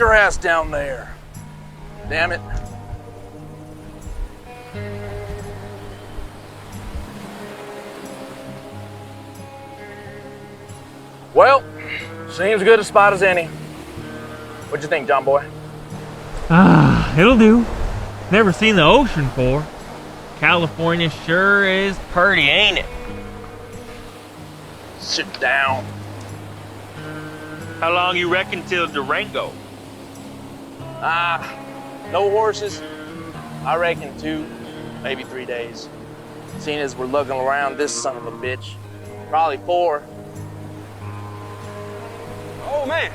your ass down there. Damn it. Well, seems good a spot as any. What'd you think, John boy? It'll do. Never seen the ocean before. California sure is pretty, ain't it? Sit down. How long you reckon till Durango? No horses. I reckon 2, maybe 3 days. Seeing as we're looking around this son of a bitch. Probably 4. Oh, man.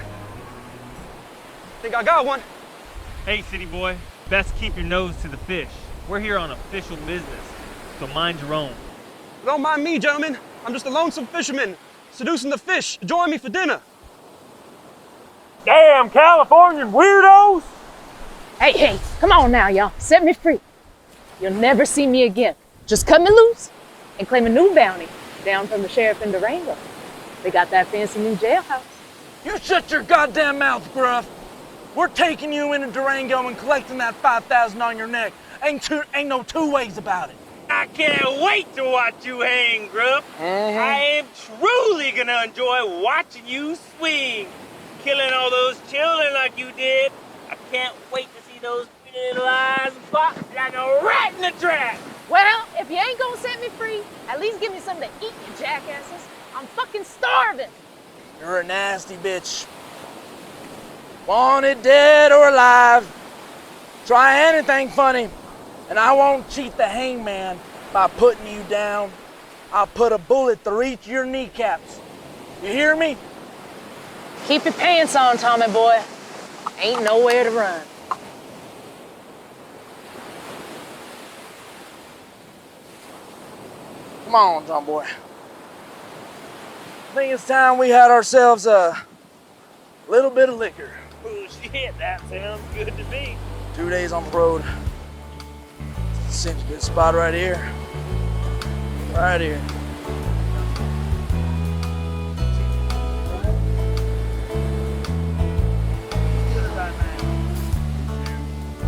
Think I got one. Hey, city boy, best keep your nose to the fish. We're here on official business, so mind your own. Don't mind me, gentlemen. I'm just a lonesome fisherman seducing the fish. Join me for dinner. Damn Californian weirdos! Hey, come on now, y'all. Set me free. You'll never see me again. Just cut me loose and claim a new bounty down from the sheriff in Durango. They got that fancy new jailhouse. You shut your goddamn mouth, Gruff. We're taking you into Durango and collecting that $5,000 on your neck. Ain't no two ways about it. I can't wait to watch you hang, Gruff. I am truly gonna enjoy watching you swing. Killing all those children like you did. I can't wait to see those pretty little eyes pop like a rat in the trap. Well, if you ain't gonna set me free, at least give me something to eat, you jackasses. I'm fucking starving. You're a nasty bitch. Wanted dead or alive. Try anything funny, and I won't cheat the hangman by putting you down. I'll put a bullet through each of your kneecaps. You hear me? Keep your pants on, Tommy boy. Ain't nowhere to run. Come on, John boy. I think it's time we had ourselves a little bit of liquor. Oh shit, that sounds good to me. 2 days on the road. Seems a good spot right here. Right here.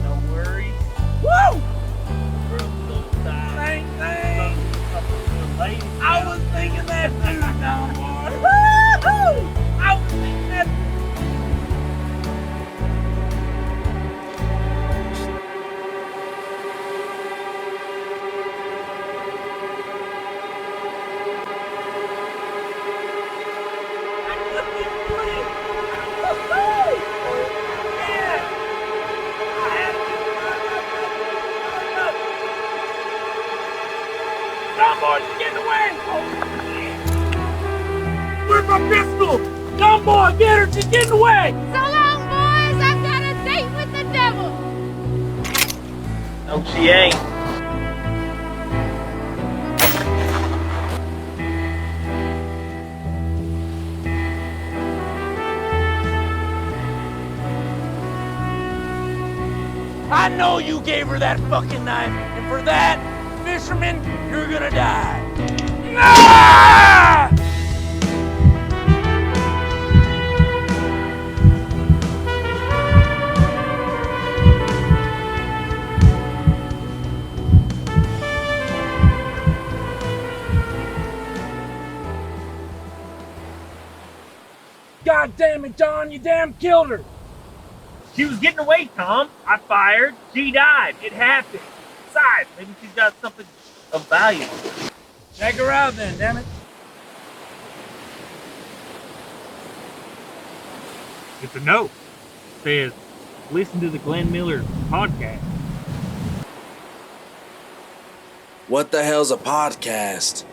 No worries. Woo! Thank you. I was thinking that too, John boy. Woo-hoo! I was thinking that. John boy, she's getting away! Where's my pistol? John boy, get her! She's getting away! So long, boys. I've got a date with the devil. No, she ain't. I know you gave her that fucking knife, and for that, fisherman, you're gonna die. Ah! God damn it, John, you damn killed her. She was getting away, Tom. I fired. She died. It happened. Besides, maybe she's got something of value. Check her out then, damn it. It's a note. It says, listen to the Glenn Miller podcast. What the hell's a podcast?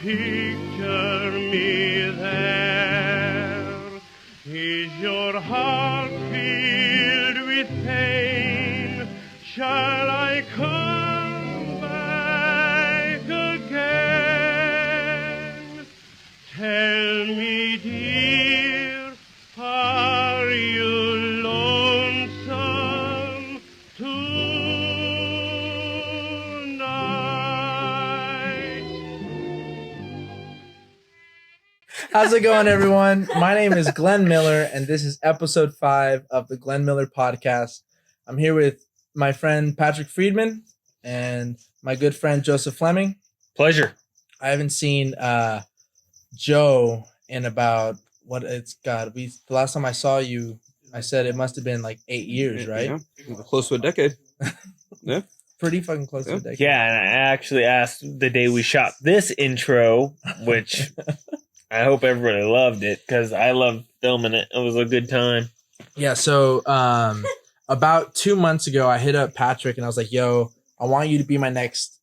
Picture me there. Is your heart filled with pain? Shall I come back again? Tell me, dear, are you lonesome too? How's it going, everyone? My name is Glenn Miller, and this is episode 5 of the Glenn Miller podcast. I'm here with my friend Patrick Friedman and my good friend Joseph Fleming. Pleasure. I haven't seen Joe in about the last time I saw you, I said it must have been like 8 years, right? Yeah, close to a decade. Yeah. Pretty fucking close to a decade. Yeah, and I actually asked the day we shot this intro, which I hope everybody loved it because I loved filming it. It was a good time. Yeah, so about 2 months ago, I hit up Patrick and I was like, yo, I wanted you to be my next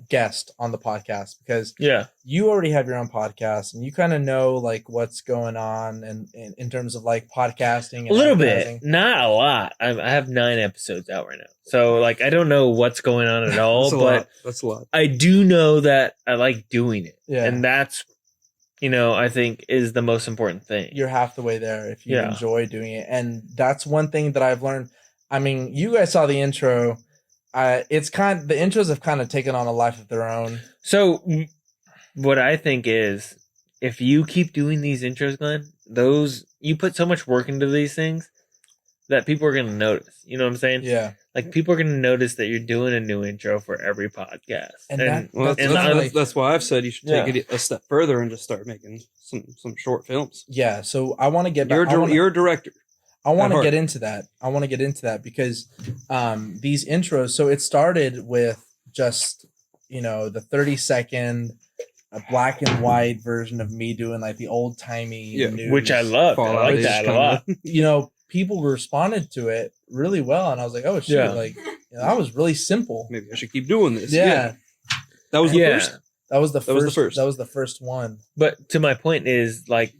guest on the podcast because you already have your own podcast and you kind of know like what's going on and in terms of like podcasting. And a little bit, not a lot. I have 9 episodes out right now. So like, I don't know what's going on at all, That's a lot. I do know that I like doing it. Yeah. And that's, I think is the most important thing. You're half the way there if you enjoy doing it. And that's one thing that I've learned. I mean, you guys saw the intro. The intros have kind of taken on a life of their own. So what I think is if you keep doing these intros, Glenn, you put so much work into these things that people are going to notice. You know what I'm saying? Yeah. Like people are going to notice that you're doing a new intro for every podcast. That's why I've said you should take it a step further and just start making some short films. Yeah. So I want to get back. You're a director. I want to get into that because these intros, so it started with just, the 30-second black and white version of me doing like the old timey news. Which I love. I like that a lot. People responded to it really well. And I was like, oh, shit, that was really simple. Maybe I should keep doing this. Yeah. That was the first. That was the first one. But to my point is like,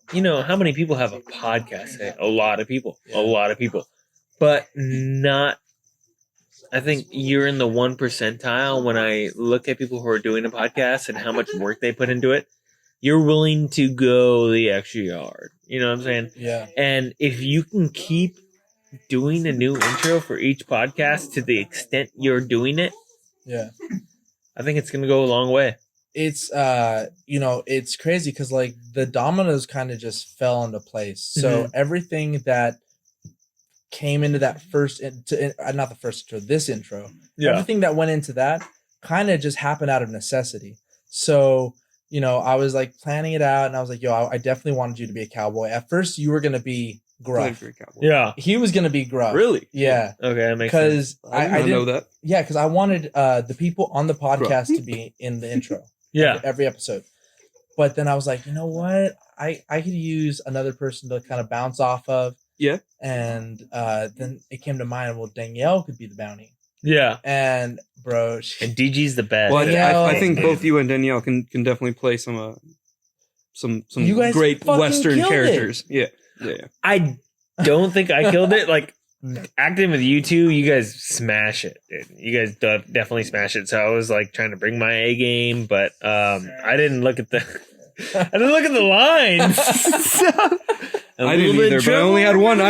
how many people have a podcast? A lot of people. Yeah. A lot of people. But not... I think you're in the 1 percentile when I look at people who are doing a podcast and how much work they put into it. You're willing to go the extra yard. You know what I'm saying? Yeah. And if you can keep doing a new intro for each podcast to the extent you're doing it, I think it's going to go a long way. It's it's crazy because like the dominoes kind of just fell into place. So everything that came into that this intro, everything that went into that kind of just happened out of necessity. So I was like planning it out and I was like, yo, I definitely wanted you to be a cowboy. At first you were gonna be gruff. Yeah, he was gonna be gruff. Really? Yeah. Okay, that makes sense. Because I didn't know that. Yeah, because I wanted the people on the podcast to be in the intro. Yeah. Every episode. But then I was like, you know what? I could use another person to kind of bounce off of. Yeah. And then it came to mind, well, Danielle could be the bounty. Yeah. And bro, and DG's the best. Well, I think both you and Danielle can definitely play some great Western characters. Yeah. I don't think I killed it. Like acting with you two, you guys smash it. Dude. You guys definitely smash it. So I was like trying to bring my A game, but I didn't look at the lines. I didn't either, but I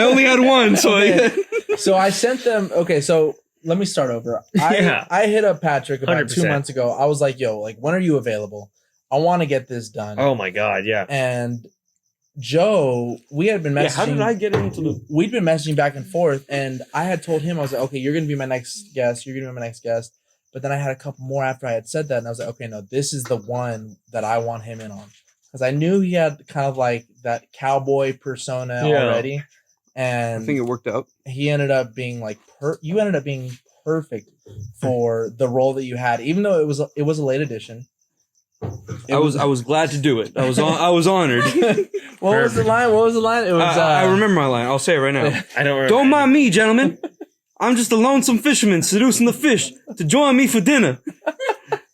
only had one. So I sent them. Okay, so let me start over. I hit up Patrick about 100%. 2 months ago. I was like, yo, like when are you available? I want to get this done. Oh my God, yeah. And Joe, we had been messaging. How did I get into the... We'd been messaging back and forth, and I had told him, I was like, okay, you're going to be my next guest. You're going to be my next guest. But then I had a couple more after I had said that, and I was like, okay, no, this is the one that I want him in on. Because I knew he had kind of like that cowboy persona already. And I think it worked out. He ended up being like, you ended up being perfect for the role that you had, even though it was a late edition. I was glad to do it. I was honored. What was the line? It was. I remember my line. I'll say it right now. I don't remember. Don't mind me, gentlemen. I'm just a lonesome fisherman seducing the fish to join me for dinner.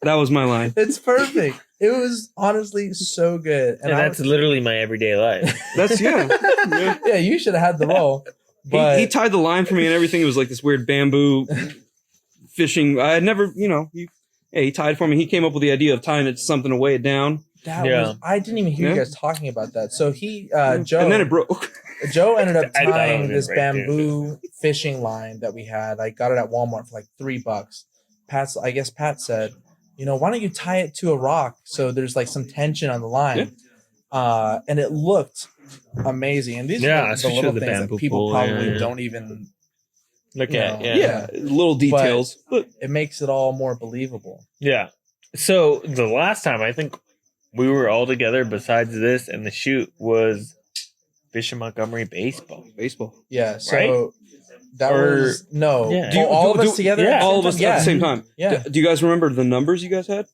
That was my line. It's perfect. It was honestly so good, and that's literally my everyday life. That's yeah. You should have had the role. But he tied the line for me and everything. It was like this weird bamboo fishing. I had never, he tied for me. He came up with the idea of tying it to something to weigh it down. I didn't even hear you guys talking about that. So Joe, and then it broke. Joe ended up tying this bamboo fishing line that we had. I got it at Walmart for like $3. I guess Pat said, why don't you tie it to a rock so there's like some tension on the line? And it looked amazing. And these are the especially little the things that bamboo people pole, probably don't even Look you at know, yeah. little details. But it makes it all more believable. Yeah. So the last time I think we were all together besides this and the shoot was Bishop Montgomery baseball. Yeah. So Right? that Or- was no. Yeah. All of us together. yeah. all of us at the same time. Yeah. Do you guys remember the numbers you guys had?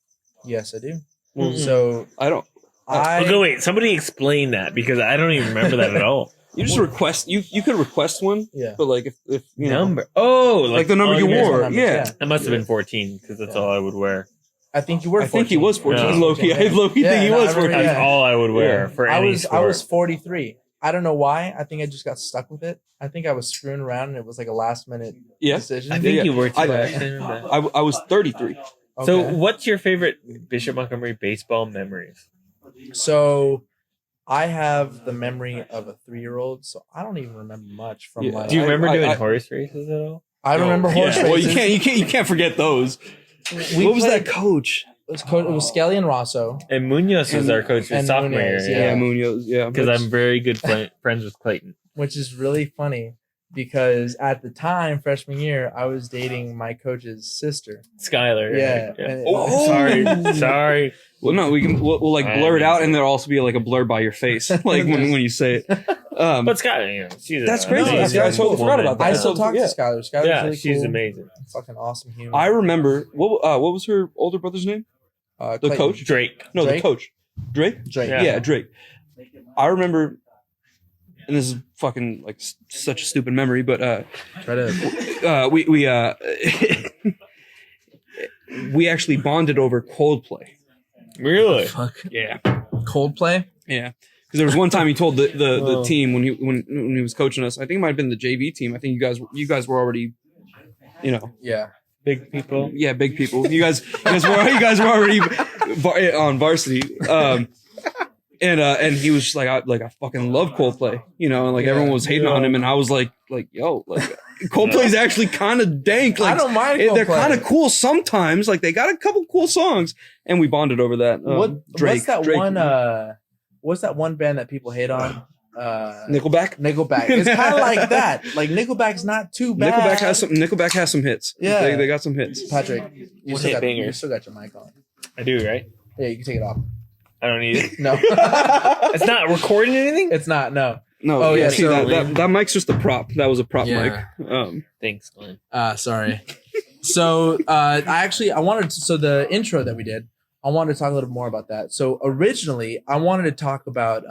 Yes, I do. Mhm. So I don't. Okay, wait. Somebody explain that because I don't even remember that at all. You just request. You could request one. Yeah. But like if you know, Number. Oh, like the number you under- wore. numbers, Yeah. That must have been 14 because that's all I would wear. I think you were. I think he 14. was 14. Yeah. Low-key. I low-key Yeah, think he no, was I remember 14. That's Yeah. all I would wear for I any was sport. 43. I don't know why. I think I just got stuck with it. I think I was screwing around and it was like a last minute Yeah. decision. I think Yeah. you were too. I- actually. I was 33. So, Okay. what's your favorite Bishop Montgomery baseball memories? So I have the memory of a 3-year-old, so I don't even remember much from Yeah. my Do you remember doing I- horse races at all? I remember horse Yeah. races. Well, you can't forget those. We What was played- that coach? It was Skelly and Rosso. And Munoz was And- our coach for and sophomore Munoz, year. yeah. Munoz. Yeah. Because I'm very good friends with Clayton. Which is really funny because at the time, freshman year, I was dating my coach's sister. Skylar. Yeah. right? And- Oh, sorry. Well, no, we'll like I blur it didn't out, say and there'll also be like a blur by your face, like when you say it. But Skylar, she's That's an crazy. amazing I totally forgot about that. I woman. still talk Yeah. to Skylar. Skylar's Yeah, really she's cool. amazing. Fucking awesome human. I remember what was her older brother's name? The Clayton. coach? Drake. No, Drake? the coach. Drake. Drake. Yeah. Yeah, Drake. I remember, and this is fucking like such a stupid memory, but Try to. we actually bonded over Coldplay. Really? Fuck. Yeah, Coldplay. yeah. Because there was one time he told the Whoa. team when he was coaching us. I think it might have been the JV team. I think you guys were already, Yeah. Big people. yeah, big people. You guys were already on varsity. And he was just like, I fucking love Coldplay, and like everyone was hating on him, and I was like, yo, like Coldplay's actually kind of dank. Like I don't mind they're Coldplay. kind of cool sometimes. Like they got a couple cool songs, and we bonded over that. Drake, What's that one band that people hate on? Nickelback. Nickelback. It's kind of like that. Like Nickelback's not too bad. Nickelback has some hits. Yeah. they got some hits. Patrick, you One still, hit got, banger. you still got your mic on. I do, right? Yeah, you can take it off. I don't need it. No, It's not recording anything? it's not. No. No, Oh, yeah, see so- that mic's just a prop. That was a prop Yeah. mic. Thanks, Glenn. Sorry. So I wanted to, so the intro that we did, I wanted to talk a little more about that. So originally I wanted to talk about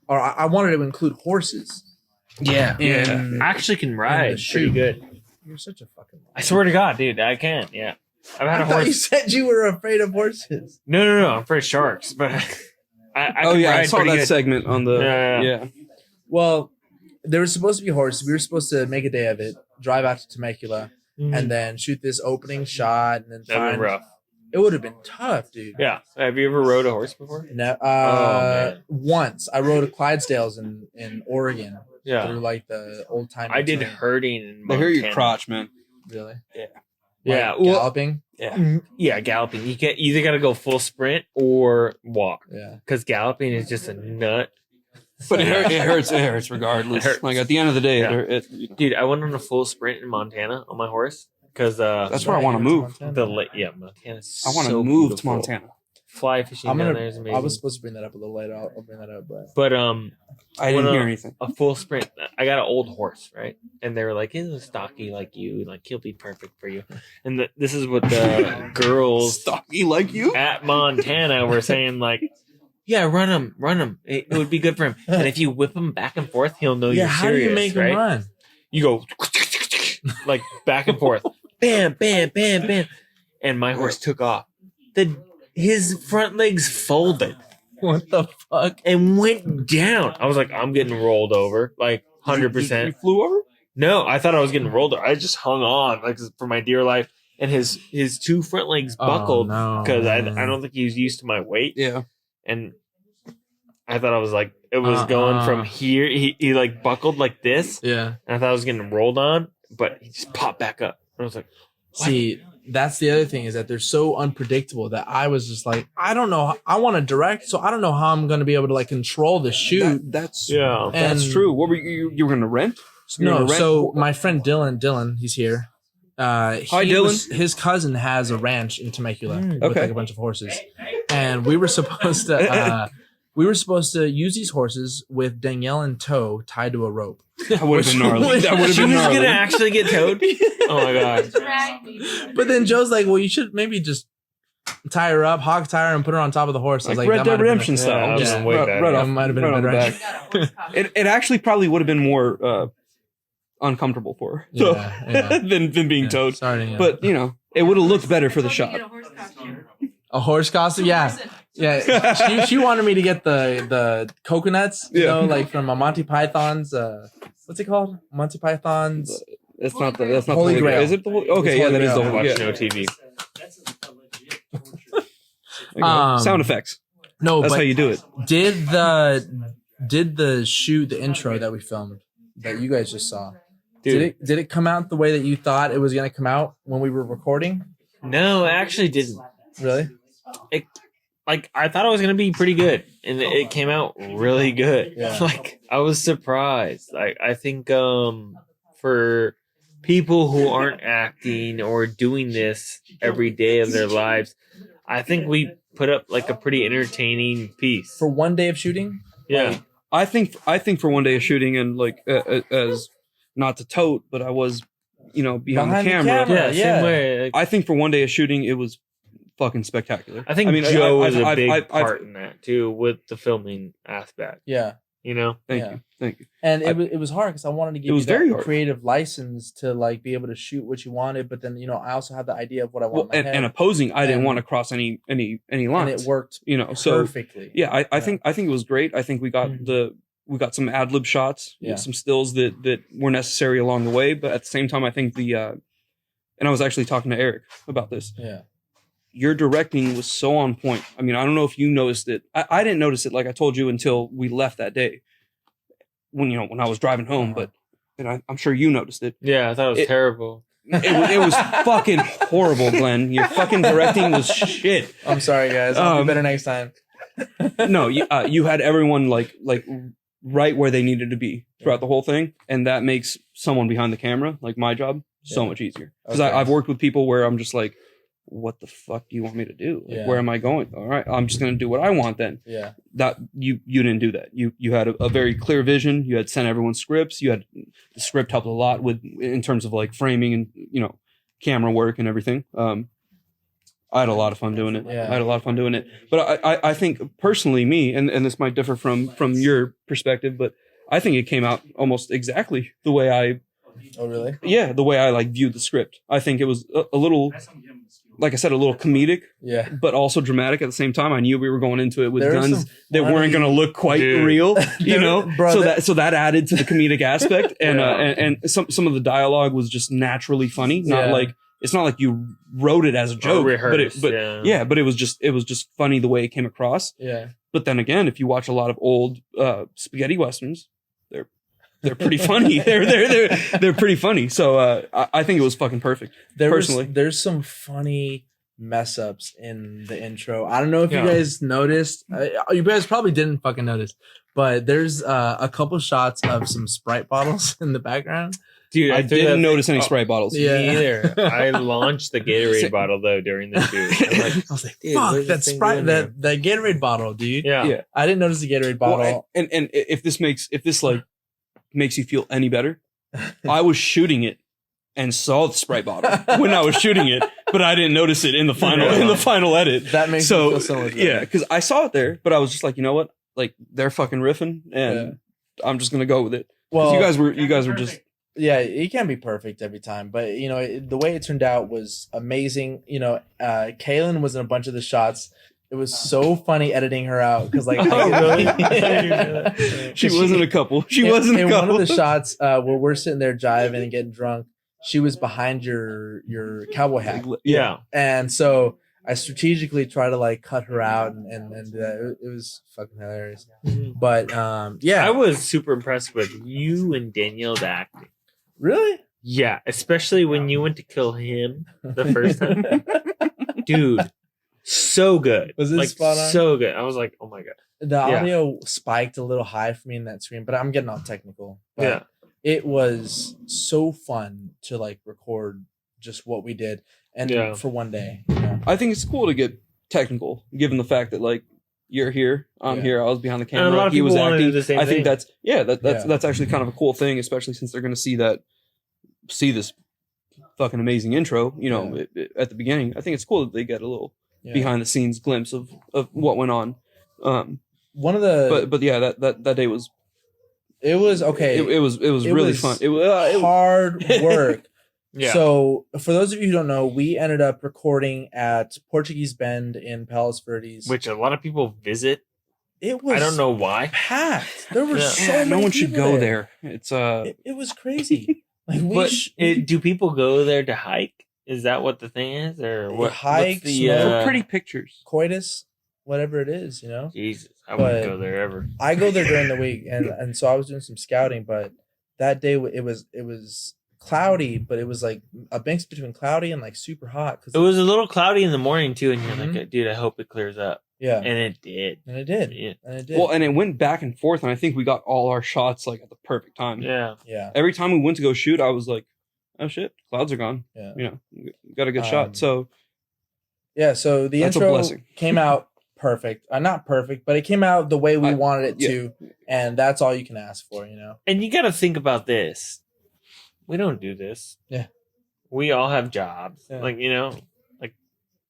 or I wanted to include horses. Yeah. in- I actually can in ride the pretty shoe. good. You're such a fucking liar. I swear to God, dude, I can. Yeah. I've had I a thought you horse. said you were afraid of horses. No. I'm afraid of sharks, but I Oh can yeah, I ride saw pretty that good. segment on the Yeah. Well, there was supposed to be horses. We were supposed to make a day of it, drive out to Temecula, and then shoot this opening shot, and then That'd find. be rough. It would have been tough, dude. Yeah. Have you ever rode a horse before? No, man. once I rode a Clydesdales in Oregon. Yeah. Through like the old time. I did herding in They hurt your Montana. crotch, man. Really? Yeah. Like Well, galloping. yeah, galloping. You can either got to go full sprint or walk Yeah. because galloping is just a nut. But it hurts regardless. It hurts. Like at the end of the day, Yeah. it Dude, I went on a full sprint in Montana on my horse because that's where I want to move. Montana's I want to so move beautiful. to Montana. Fly fishing I'm down gonna. there is amazing. I was supposed to bring that up a little later. I'll bring that up, but but I didn't Well, hear anything. a full sprint. I got an old horse, right? And they were like, "He's stocky like you, like he'll be perfect for you." And this is what the girls Stocky like you? at Montana were saying, like, "Yeah, run him. It would be good for him. And if you whip him back and forth, he'll know you're how serious." do you make right? him run? You go like back and forth, bam, bam, bam, bam, and my horse took off. His front legs folded What the fuck? and went down. I was like, I'm getting rolled over, like You 100%. flew over? No, I thought I was getting rolled over. I just hung on like for my dear life, and his two front legs buckled because I don't think he was used to my weight, Yeah. and I thought I was like it was going from here. He like buckled like this, Yeah. and I thought I was getting rolled on, but he just popped back up. I was like, See, that's the other thing is that they're so unpredictable that I was just like, I don't know. I want to direct, so I don't know how I'm going to be able to like control the shoot. That's And- true. What were you were going to rent? You were No, gonna rent? so my friend Dylan, he's here. Hi, Dylan. His cousin has a ranch in Temecula with Okay. like a bunch of horses, and we were supposed to use these horses with Danielle in tow, tied to a rope. That would have been gnarly. That would have She been was gnarly. gonna actually get towed. Oh my god! But then Joe's like, "Well, you should maybe just tie her up, hog tie her, and put her on top of the horse." I was Like like, Red that Dead might have Redemption been style. Yeah, Just I'm way better. right That off, might have been right a on the better back. It actually probably would have been more uncomfortable for her Yeah. than being Yeah, towed. sorry, yeah. But you know, it would have looked better for the shot. A horse costume, yeah. She wanted me to get the coconuts, you know, like from a Monty Python's. What's it called? Monty Python's. That's not the Holy Grail. Is it the Holy? Okay, It's yeah, Holy that is the Grail. Holy. Watch Yeah. no TV. There you go. Sound effects. No, That's but how you do it. did the shoot the intro that we filmed that you guys just saw? Dude, Did it come out the way that you thought it was gonna come out when we were recording? no, it actually didn't. Really? Like I thought it was gonna be pretty good, and it came out really good. Yeah. Like I was surprised. Like I think for people who aren't acting or doing this every day of their lives, I think we put up like a pretty entertaining piece. For one day of shooting? Yeah. I think for one day of shooting and like as not to tote, but I was, you know, behind the camera. Yeah, yeah. same way. Like, I think for one day of shooting, it was fucking spectacular. I think mean, Joe was I've- a big I've- part in that too, with the filming aspect. Yeah. You know, Thank Yeah. you, thank you. And it was hard because I wanted to give It was you that very hard. creative license to like be able to shoot what you wanted, but then you know I also had the idea of what I Well, want in my head, and opposing, I didn't And- want to cross any and lines. it worked You know, so perfectly. yeah, I Yeah. think it was great. I think we got we got some ad lib shots, Yeah. some stills that were necessary along the way, but at the same time, I think and I was actually talking to Eric about this. Yeah. Your directing was so on point. I mean, I don't know if you noticed it. I didn't notice it, like I told you, until we left that day. When I was driving home, but and I'm sure you noticed it. yeah, I thought it was terrible. It was fucking horrible, Glenn. Your fucking directing was shit. I'm sorry, guys. I'll be better next time. No, you had everyone like right where they needed to be throughout the whole thing, and that makes someone behind the camera, like my job, so much easier. Because Okay. I've worked with people where I'm just like, what the fuck do you want me to do? Like, Yeah. where am I going? All right, I'm just gonna do what I want then. Yeah. That you didn't do that. You had a very clear vision. You had sent everyone scripts. You had the script helped a lot with in terms of like framing and camera work and everything. I had a lot of fun doing it. Yeah. I had a lot of fun doing it. But I think personally, me and this might differ from your perspective, but I think it came out almost exactly the way Oh, really? the way I like viewed the script. I think it was a little, like I said, a little comedic, Yeah. but also dramatic at the same time. I knew we were going into it with There was guns some that weren't funny- going to look quite Dude. real, you There- know. bro, so that added to the comedic aspect, and Yeah. and some of the dialogue was just naturally funny. Not Yeah. like it's not like you wrote it as a joke, rehearsed, but yeah. but it was just funny the way it came across. Yeah. But then again, if you watch a lot of old spaghetti westerns, they're pretty funny. They're pretty funny. So I think it was fucking perfect. Personally. There's some funny mess ups in the intro. I don't know if Yeah. you guys noticed. You guys probably didn't fucking notice, but there's a couple shots of some Sprite bottles in the background. Dude, I threw didn't that- notice any Oh, Sprite bottles. Yeah. Me either. I launched the Gatorade bottle though during the shoot. I'm like, I was like, dude, what fuck is that this thing Sprite, doing that Gatorade bottle, dude. yeah. Yeah. I didn't notice the Gatorade bottle. Well, and if this like makes you feel any better, I was shooting it and saw the Sprite bottle when I was shooting it, but I didn't notice it in the final edit. That makes me feel so much better. yeah, because I saw it there, but I was just like, you know what? Like they're fucking riffing, and I'm just gonna go with it. 'Cause Well, you guys were just yeah, it can't be perfect every time, but the way it turned out was amazing. Kaylin was in a bunch of the shots. It was so funny editing her out because like Oh, really? she wasn't a couple. She wasn't a in couple. one of the shots where we're sitting there jiving and getting drunk. She was behind your cowboy hat, Yeah. and so I strategically try to like cut her out and do that. It was fucking hilarious. But yeah, I was super impressed with you and Danielle's acting. really. Yeah, especially when you went to kill him the first time. Dude, so good. Was it like spot on? so good? I was like, oh my god. The audio spiked a little high for me in that screen, but I'm getting all technical. But Yeah. it was so fun to like record just what we did, and for one day. You know? I think it's cool to get technical, given the fact that like you're here, I'm here, I was behind the camera, And a lot of he was people wanna do acting. the same I think thing. that's actually kind of a cool thing, especially since they're going to see this fucking amazing intro. You know, at the beginning. I think it's cool that they get a little behind the scenes glimpse of what went on. One of the but yeah, that day was. It was okay. It was really fun. It was hard work. Yeah. So for those of you who don't know, we ended up recording at Portuguese Bend in Palos Verdes, which a lot of people visit. It was. I don't know why. Packed. There were so no many one should people go there. It's It was crazy. Like do people go there to hike? Is that what the thing is, or what? Hike, what's the smoke, pretty pictures, coitus, whatever it is, you know. Jesus, I wouldn't go there ever. I go there during the week, and so I was doing some scouting, but that day it was cloudy, but it was like a mix between cloudy and like super hot. It was a little cloudy in the morning too, and you're Mhm. like, dude, I hope it clears up. Yeah, and it did. And it did. Yeah. And it did. Well, and it went back and forth, and I think we got all our shots like at the perfect time. Yeah. Yeah. Every time we went to go shoot, I was like, "Oh shit, clouds are gone." Yeah. You know, got a good shot. So yeah, so the That's a intro blessing. came out perfect. Not perfect, but it came out the way we wanted it yeah. to, and that's all you can ask for, you know. And you got to think about this. We don't do this. Yeah. We all have jobs. Yeah. Like, you know, like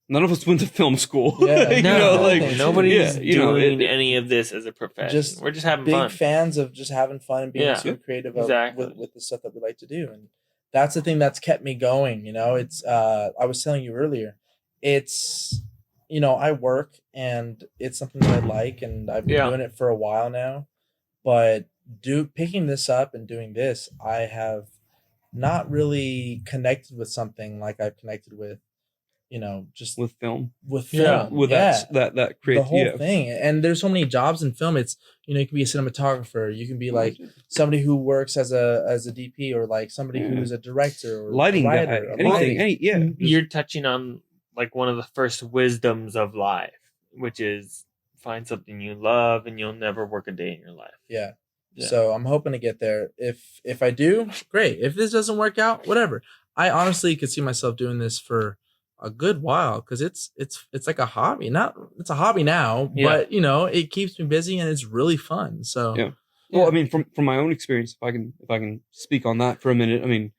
none of us went to film school. Yeah. You no, know, like nobody's yeah, you know, doing any of this as a profession. We're just having big fun. fans of just having fun and being Yeah. super creative Exactly. with the stuff that we like to do, and that's the thing that's kept me going. You know, it's I was telling you earlier, it's you know I work and it's something that I like, and I've been doing it for a while now, but picking this up and doing this, I have not really connected with something like I've connected with, you know, just with film. with film. With that create the whole thing. And there's so many jobs in film. It's, you know, you can be a cinematographer, you can be like somebody who works as a DP, or like somebody who's a director or lighting a guy, writer, anything. You're touching on like one of the first wisdoms of life, which is find something you love and you'll never work a day in your life. Yeah. So I'm hoping to get there. If I do, great. If this doesn't work out, whatever. I honestly could see myself doing this for a good while, because it's like a hobby. It's a hobby now, but you know, it keeps me busy and it's really fun. So yeah. Well, I mean, from my own experience, if I can speak on that for a minute, I mean,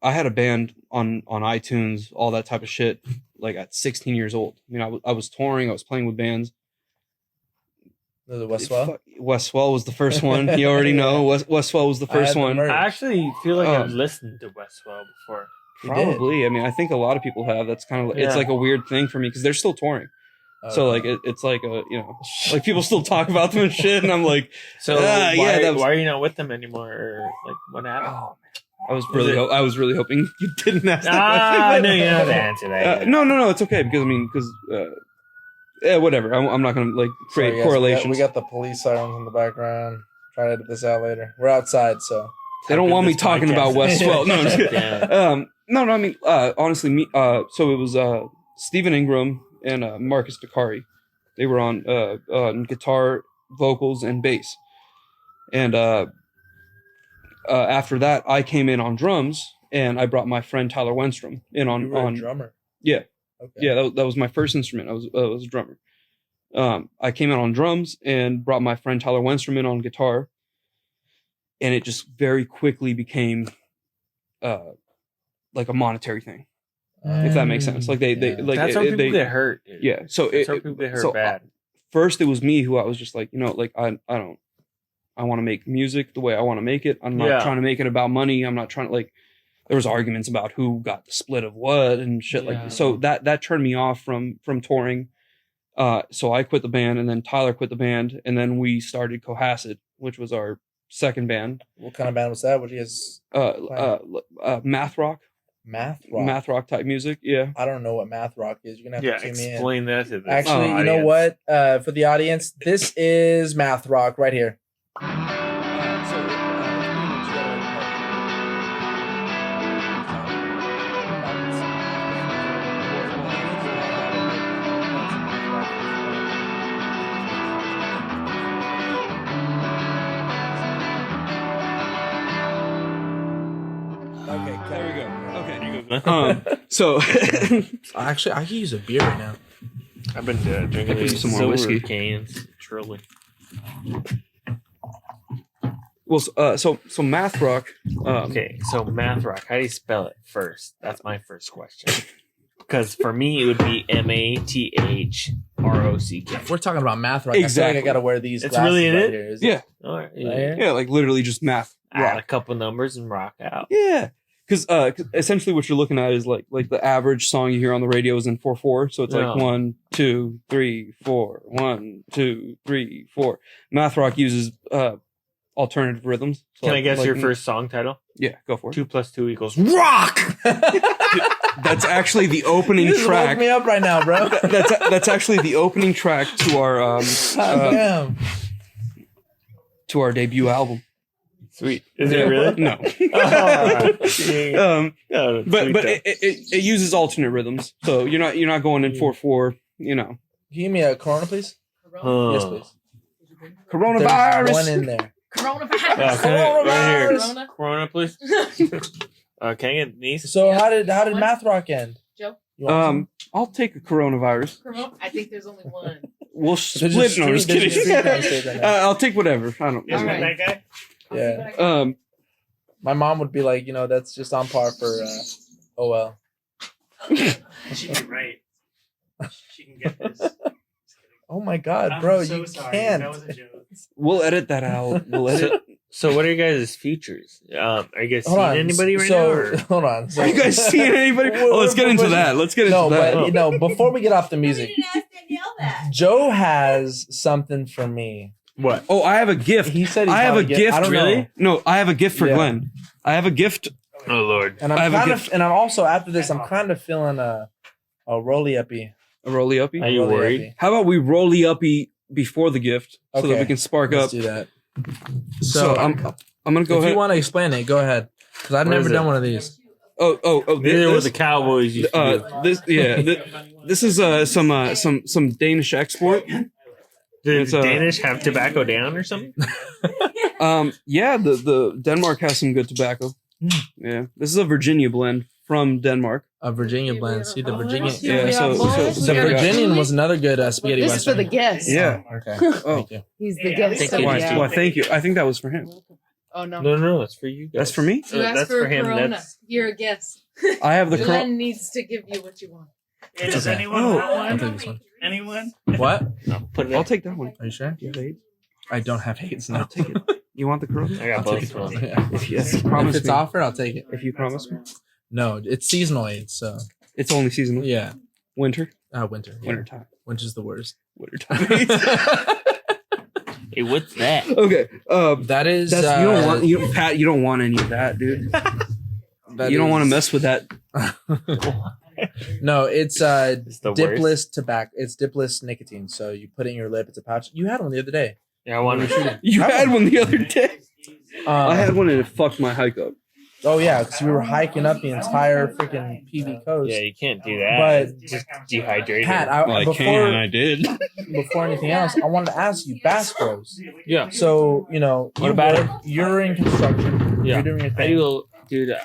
I had a band on iTunes, all that type of shit, like at 16 years old. I mean, I was touring, I was playing with bands. The Westward? Westward was the first one. You already know. Westward was the first one. I actually feel like I've listened to Westward before. Probably. I mean, I think a lot of people have. That's kind of like, it's like a weird thing for me because they're still touring. So like it's like a, you know, like people still talk about them and shit, and I'm like, so why are you not with them anymore? Or like what happened? Oh, I was really hoping you didn't ask that question. No, you don't have to answer that. No, it's okay because whatever. I'm not gonna like create correlations. We got the police sirens in the background. Try to edit this out later. We're outside, so they don't want me talking about Westwell. No, I'm just kidding. No. I mean, honestly, so it was Stephen Ingram and Marcus Dakari. They were on guitar, vocals, and bass. And after that, I came in on drums, and I brought my friend Tyler Wenstrom in on. You were a drummer. Yeah. Okay. Yeah, that was my first instrument. I was a drummer. I came in on drums and brought my friend Tyler Wenstrom in on guitar, and it just very quickly became like a monetary thing, if that makes sense. Like they like that's how people get hurt. Dude. Yeah, so that's how people get hurt bad. First, it was me who I was just like, you know, like I want to make music the way I want to make it. I'm not trying to make it about money. I'm not trying to like. There was arguments about who got the split of what and shit like that. So that turned me off from touring. So I quit the band, and then Tyler quit the band, and then we started Cohasset, which was our second band. What kind of band was that? What do you guys? Math rock. Math rock type music. Yeah. I don't know what math rock is. You're gonna have to tune me in. Explain that to the Actually, you know what? For the audience, this is math rock right here. There we go. Okay. Glenn. So Actually, I could use a beer right now. I've been drinking could use these some more silver whiskey. cans. Truly. well, so math rock. Okay, so math rock. How do you spell it first? That's my first question. Because for me, it would be MATHROCK. If we're talking about math rock, I feel Exactly. like I gotta wear these. It's glasses really in right it? Here. Is Yeah. All right. Right Yeah. here? Yeah, like literally just math Add a rock. couple numbers and rock out. Yeah. Because essentially what you're looking at is like the average song you hear on the radio is in 4/4, so it's like Yeah. 1 2 3 4 1 2 3 4. Math rock uses alternative rhythms. So Can I guess like- your first song title? Yeah, go for it. 2 + 2 = rock. That's actually the opening You just woke track. me up right now, bro. That's actually the opening track to our Damn. to our debut album. Sweet. Is it really? No. Oh, But it uses alternate rhythms, so you're not going in 4/4. You know, Can you give me a Corona, please? Yes, please. coronavirus. There's one in there. Coronavirus. right here. Corona. Corona, please. Can I get these? So how did math rock end? Joe? You want some? I'll take a coronavirus. Corona. I think there's only one. We'll There's split. a No, I'm street- just there's a street kidding. downstairs right now. I'll take whatever. I don't. Yes, All right. that guy? Yeah. My mom would be like, that's just on par for OL. She's right. She can get this. Oh my God, I'm bro, so you sorry. can't. That was a joke. We'll edit that out. We'll edit. So what are you guys' futures? Are you guys Hold seeing on. anybody right so, now? Or? Hold on. So, Are you guys seeing anybody? Oh, let's get into that. Let's get into No, that. but before we get off the music, You didn't ask Danielle that. Joe has something for me. What? Oh, I have a gift. He said I have a gift. I don't know. No, I have a gift for Yeah. Glenn. I have a gift. Oh Lord. And I have a gift. and I'm also after this, I'm kind of feeling a roly-uppy. A rolly uppy. Are you Roly-uppy. worried? How about we rolly uppy before the gift so that Okay. we can spark Let's up? do that. So I'm gonna go if ahead. you want to explain it, go ahead. Because I've What never is done it? one of these. Oh. These are what This, the Cowboys used to do. this is some Danish export. Did it's, the Danish have tobacco down or something? Yeah, the Denmark has some good tobacco. Yeah, this is a Virginia blend from Denmark. A Virginia blend. See, the Virginia. Yeah, so The Virginian was another good spaghetti This is for western. the guest. Yeah. Okay. Oh, Thank you. He's the Yeah, guest. thank so you. yeah. why? Thank you. I think that was for him. Oh no. No, that's for you guys. That's for me. You asked That's for for him. Corona. That's You're a guest. I have the Glenn needs to give you what you want. Hey, does Okay. anyone Oh. want I'll one? take this one. Anyone? What? no, put it I'll in. take that one. Are you sure? You have AIDS? I don't have AIDS. No. I'll take it. You want the Corona? I got I'll both. take it. of them. Yeah. If you If promise it's me. offered, I'll take it. If you promise me. No, it's seasonal AIDS, so It's only seasonal. yeah. Winter. Winter. Yeah. Winter time. Winter's the worst. Winter time. Hey, what's that? Okay. That is. That's you don't want Pat. You don't want any of that, dude. You don't want to mess with that. No, it's It's the dipless worst. tobacco. It's dipless nicotine. So you put it in your lip. It's a pouch. You had one the other day. Yeah, I want to. You had one the other day. I had Um, one and it fucked my hike up. Oh yeah, because we were hiking up the entire freaking PV coast. Yeah, you can't do that. But just dehydrated. Pat, did. before anything else, I wanted to ask you, Bass Bros. yeah, So What about it? You're in construction. yeah. You're doing your I thing. do, dude.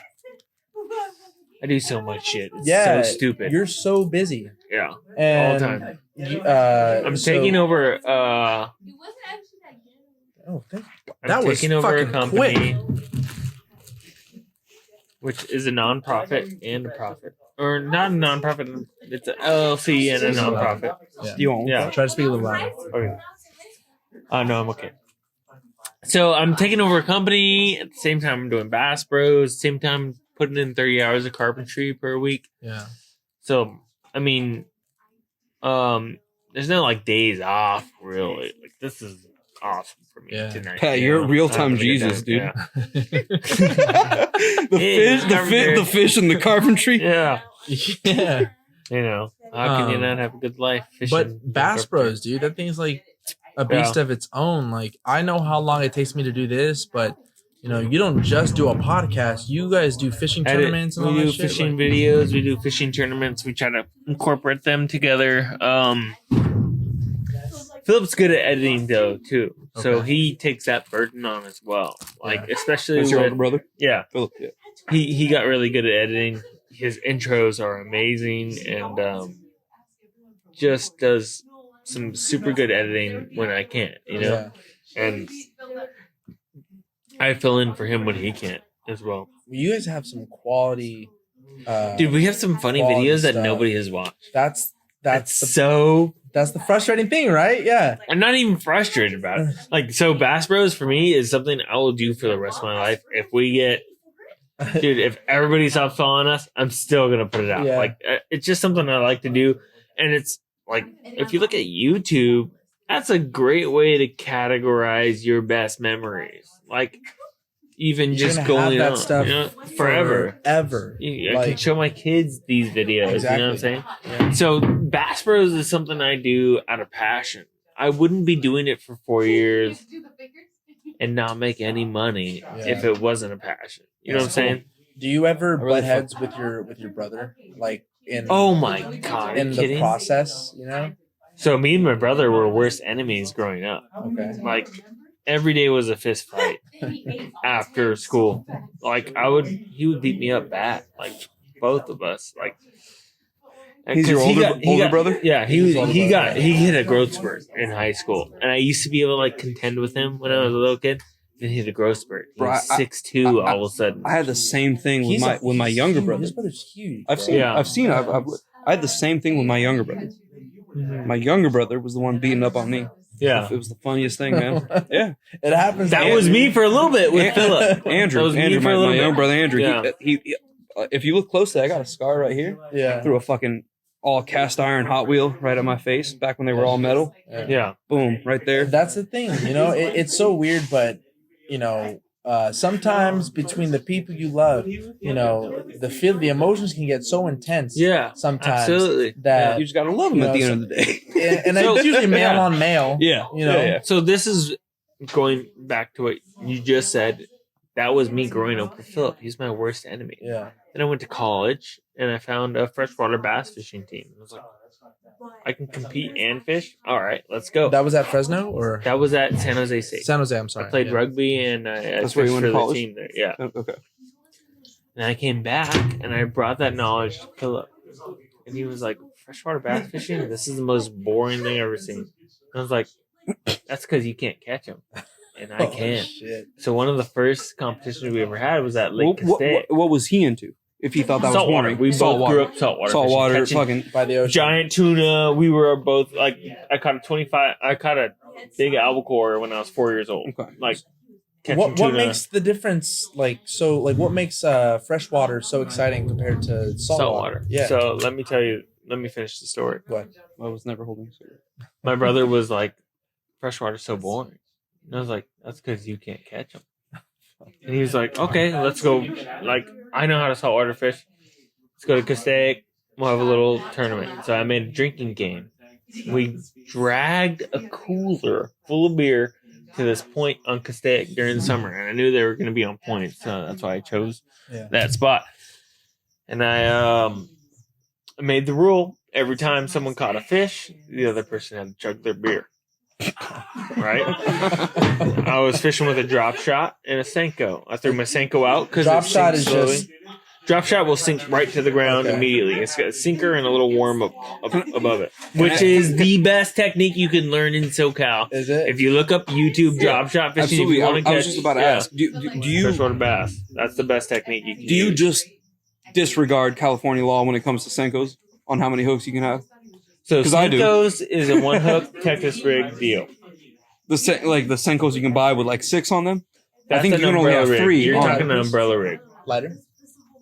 I do so much shit. It's Yeah, so stupid. You're so busy. yeah, And all the time. You, I'm taking over. It wasn't actually that good. Oh, thank I'm That was taking over a fucking company, which is a non-profit and a profit, or not a non-profit. It's an LLC and a non-profit. You won't. Yeah. Try to speak a little louder. Okay. No, I'm okay. So I'm taking over a company at the same time I'm doing Bass Bros. Same time putting in 30 hours of carpentry per week. Yeah. So I mean, there's no like days off really. Like this is awesome for me Yeah. tonight. Pat, you you're know? a real I have time to get Jesus, done. dude. Yeah. The fish, and the carpentry. Yeah. Yeah. You know, how can you not have a good life? Fishing But and Bass carpentry? Bros, dude, that thing's like a beast of its own. Like I know how long it takes me to do this, but you don't just do a podcast. You guys do fishing tournaments and all we that do shit. fishing like- videos. We do fishing tournaments. We try to incorporate them together. Philip's good at editing though too, so Okay. he takes that burden on as well. Like especially That's your with, older brother, yeah. Philip. Yeah. he got really good at editing. His intros are amazing, and just does some super good editing when I can't, Yeah. and I fill in for him when he can't as well. You guys have some quality. Dude, we have some funny quality videos that stuff. nobody has watched. That's That's the frustrating thing, right? Yeah. I'm not even frustrated about it. Like, so Bass Bros for me is something I will do for the rest of my life. If we get, dude, if everybody stops following us, I'm still gonna put it out. Yeah. Like, it's just something I like to do, and it's like, if you look at YouTube, that's a great way to categorize your best memories. Like, even You're just gonna going have that on, stuff forever. Ever. I can show my kids these videos. Exactly. You know what I'm saying? Yeah. So Bass Bros is something I do out of passion. I wouldn't be doing it for 4 years and not make any money if it wasn't a passion. You know what I'm saying? Do you ever really butt heads with your brother, like in Oh my god! Are in you the kidding? process? You know? So me and my brother were worst enemies growing up. Okay. Like, every day was a fist fight after school. Like, he would beat me up bad. Like, both of us. Like, He's your 'cause he older brother? Yeah, He's older brother. he hit a growth spurt in high school, and I used to be able to like contend with him when I was a little kid. Then he hit a growth spurt. He Bro, was I- 6'2" all of a sudden. I had the same thing with my younger brother. His brother's huge. I've bro. seen. Yeah. I had the same thing with my younger brother. My younger brother was the one beating up on me. Yeah, It was the funniest thing, man. Yeah. It happens. that man. was me for a little bit with Philip. Andrew, That was me Andrew, for a my little young bit. brother Andrew. Yeah. He if you look closely, I got a scar right here Yeah. through a fucking all cast iron Hot Wheel right on my face back when they were all metal. Yeah, Boom, right there. That's the thing, you know. It's so weird, but you know, sometimes between the people you love, you know, the emotions can get so intense. yeah, Sometimes absolutely. that You just gotta love them at the end of the day. and So- it's usually male Yeah. on male. Yeah, You know? yeah. So this is going back to what you just said. That was me growing up with Philip. He's my worst enemy. Yeah. Then I went to college and I found a freshwater bass fishing team. I was like, I can compete and fish. All right, let's go. That was at Fresno or That was at San Jose State. San Jose. I'm sorry. I played Yeah. rugby and I That's where you fished went to for the college? team there. Yeah. Okay. And I came back and I brought that knowledge to Philip. And he was like, freshwater bass fishing? This is the most boring thing I've ever seen. And I was like, that's because you can't catch them. And I Oh, can. shit. So one of the first competitions we ever had was at Lake What, Castaic. what was he into? If he thought that was Saltwater. boring, We both grew up saltwater. saltwater, fishing, catching fucking By the ocean. giant tuna. We were both like, I caught a big albacore when I was 4 years old. Okay. Like catching What tuna. makes the difference? What makes freshwater so exciting compared to saltwater? Yeah. So let me tell you. Let me finish the story. What? I was never holding cigarette. My brother was like, freshwater's so boring. And I was like, that's because you can't catch them. And he was like, okay, let's go. Like, I know how to saltwater fish. Let's go to Castaic. We'll have a little tournament. So I made a drinking game. We dragged a cooler full of beer to this point on Castaic during the summer. And I knew they were going to be on point. So that's why I chose that spot. And I made the rule. Every time someone caught a fish, the other person had to chug their beer. Right? I was fishing with a drop shot and a Senko. I threw my Senko out because Drop shot is just- drop shot will sink right to the ground Okay. immediately. It's got a sinker and a little worm up above it, which is the best technique you can learn in SoCal. Is it? If you look up YouTube drop shot fishing, if Absolutely. you want to I catch, was just about to ask. Do you freshwater bass. That's the best technique you can do you use. just disregard California law when it comes to Senkos on how many hooks you can have? So 'Cause I do. Senko's is a one hook Texas rig deal. The Senkos you can buy with like 6 on them, That's think an you can only umbrella have rig. 3 You're on talking it. an umbrella rig. Lighter.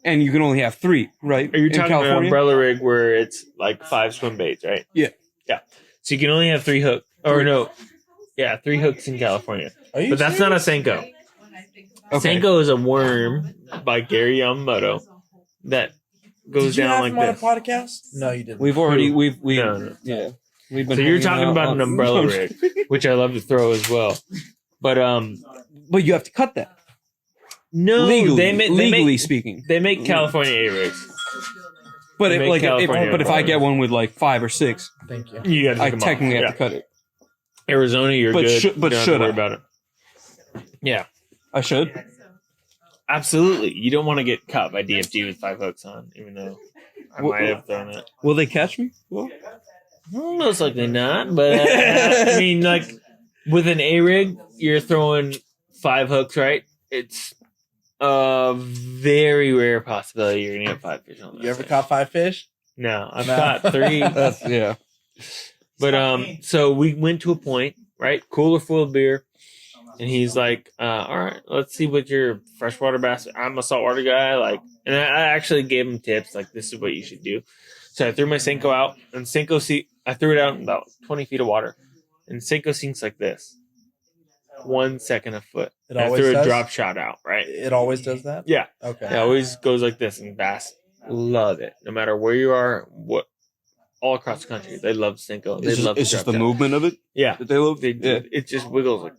and you can only have 3, right? Are you in talking about an California? umbrella rig where it's like 5 swim baits, right? Yeah. Yeah. So you can only have 3 hooks. Or no. Yeah, 3 hooks in California. Are you But that's not a serious? Senko. Okay. Senko is a worm by Gary Yamamoto that goes Did you down have like him on a this. podcast? No, you didn't. We've already No, no. yeah. We've been So you're hanging talking out about on- an umbrella rig, which I love to throw as well. But But you have to cut that. no, Legally, they legally make speaking. they make California A rigs. But they if, make like, California but if I umbrella get one with like 5 or 6, Thank you. You got to I take them technically off. have to cut it. Yeah. Arizona, you're But good. should- but You don't have should to worry I? about it. Yeah. I should. absolutely. You don't want to get caught by DFG with 5 hooks on, even though I might have thrown it. Will they catch me? Well, Most likely not, but I mean, like with an A rig, you're throwing 5 hooks, right? It's a very rare possibility you're gonna get 5 fish on that. You ever thing. caught 5 fish? No, I've No. caught 3. yeah. But so we went to a point, right? Cooler full of beer, and he's like, "All right, let's see what your freshwater bass." I'm a saltwater guy, like, and I actually gave him tips, like, "This is what you should do." So I threw my Senko out, and I threw it out in about 20 feet of water, and Senko sinks like this, 1 second a foot. It And I always threw does? a drop shot out, right? It always does that? Yeah, Okay. it always goes like this, and bass love it, no matter where you are, all across the country. They love Senko. They love It's just the drop shot. movement of it Yeah, that they love. it just wiggles like,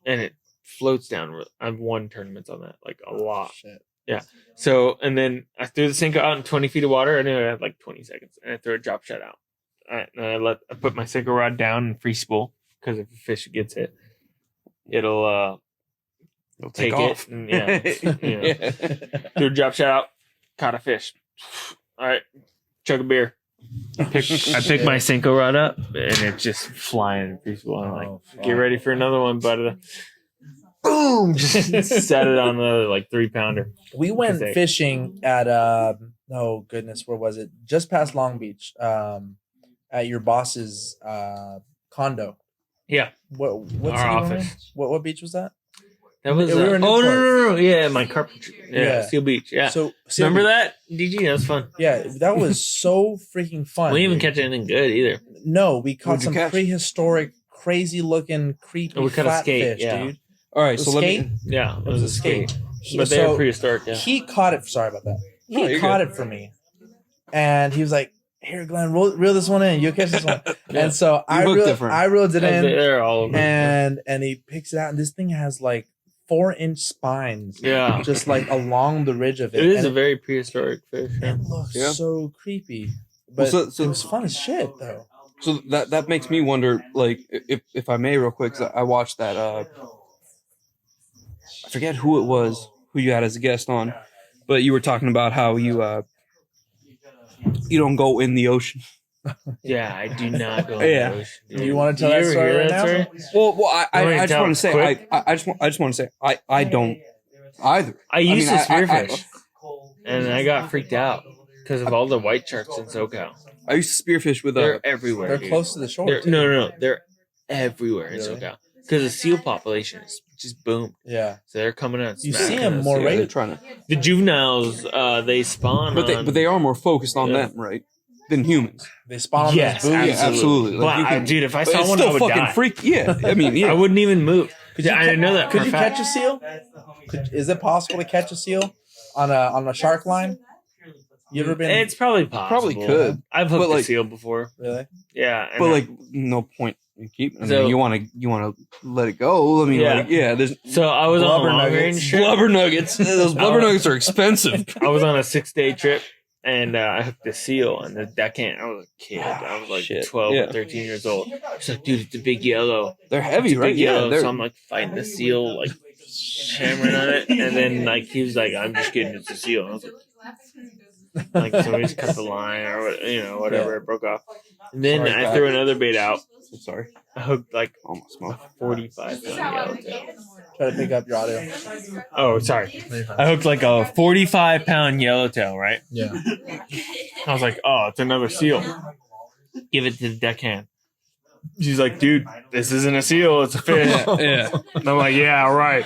and it floats down. I've won tournaments on that, like a lot. Shit. So, and then I threw the Senko out in 20 feet of water. I knew I had like 20 seconds, and I threw a drop shot out. And I put my Senko rod down and free spool, because if a fish gets it, it'll take off. it. And, threw a drop shot out, caught a fish. All right, chug a beer. I picked my Senko rod up, and it's just flying in free spool. I'm like, get ready for another one, buddy. Boom! Just set it on the like 3-pounder. We went Mistake. fishing at oh goodness, where was it? Just past Long Beach, at your boss's condo. Yeah, What's our the name? office. What beach was that? That was. We were in Oh Newport. no! Yeah, my carpentry. Yeah, Yeah. Seal Beach. Yeah. So Remember that, DG? That was fun. Yeah, that was so freaking fun. We didn't even dude. catch anything good either. No, we caught What'd you some catch? prehistoric, crazy looking, creepy Oh, we caught a skate, flatfish, yeah. dude. All right, The so let skate? me. Yeah, it was a skate. He- But they were so prehistoric. Yeah. He caught it. Sorry about that. No, He you're caught good. it for me, and he was like, "Here, Glenn, reel this one in. You'll catch this one." Yeah. And so You look different. I reeled it in, They're all over. and he picks it out, and this thing has like 4-inch spines, Yeah. just like along the ridge of it. It is and a very prehistoric fish. Yeah. it looks Yeah. so creepy, Well, but so- it was fun as shit though. So that makes me wonder, like, if I may, real quick, 'cause I watched that. I forget who it was who you had as a guest on, but you were talking about how you don't go in the ocean. Yeah, I do not go in Yeah. the ocean. Do you wanna tell that ever story hear right that now? story? Well, I You want me to just tell want to say, quick? I just want to say, I don't either. I used mean, to spearfish, and I got freaked out because of all the white sharks in SoCal. I used to spearfish with They're everywhere. They're dude. close to the shore. too. No, they're everywhere in Really? SoCal because the seal population is just boomed. Yeah, So they're coming out. You smacking see 'em us. more they're right? trying to, The juveniles, they spawn. but they are more focused on Yeah. them, right, than humans. they spawn on Yes, those buoys. Yeah, absolutely. But Like, you can- dude, if I but saw it's one, I still would fucking die. freak. Yeah, I mean, yeah. I wouldn't even move. Could you I didn't know that. Could for a you fact. catch a seal? Is it possible to catch a seal on a shark line? You ever been? It's probably possible. Probably could. I've hooked But, like- a seal before. Really? Yeah, and But like, no point in keeping. I So- mean, you want to let it go. I mean, Yeah. like, yeah. There's so I was on Blubber a long nuggets. range trip. blubber nuggets. Those blubber nuggets are expensive. I was on a 6-day trip, and I hooked a seal on the deckhand. I was a kid. I was like Shit. 12 Yeah. or 13 years old. She's like, dude, it's a big yellow. They're heavy, It's a right? big Yeah. yellow. They're, So I'm like fighting the seal, like hammering on it, and then like he was like, "I'm just kidding, it's a seal." And I was like somebody's cut the line or whatever, it broke off. And then Sorry, I Pat. threw another bait out. I'm sorry. I hooked like Almost smoked. 45-pound yellowtail. Try to pick up your audio. Oh, sorry. I hooked like a 45-pound yellowtail, right? Yeah. I was like, oh, it's another seal. Give it to the deckhand. She's like, dude, this isn't a seal, it's a fish. Yeah. And I'm like, yeah, right.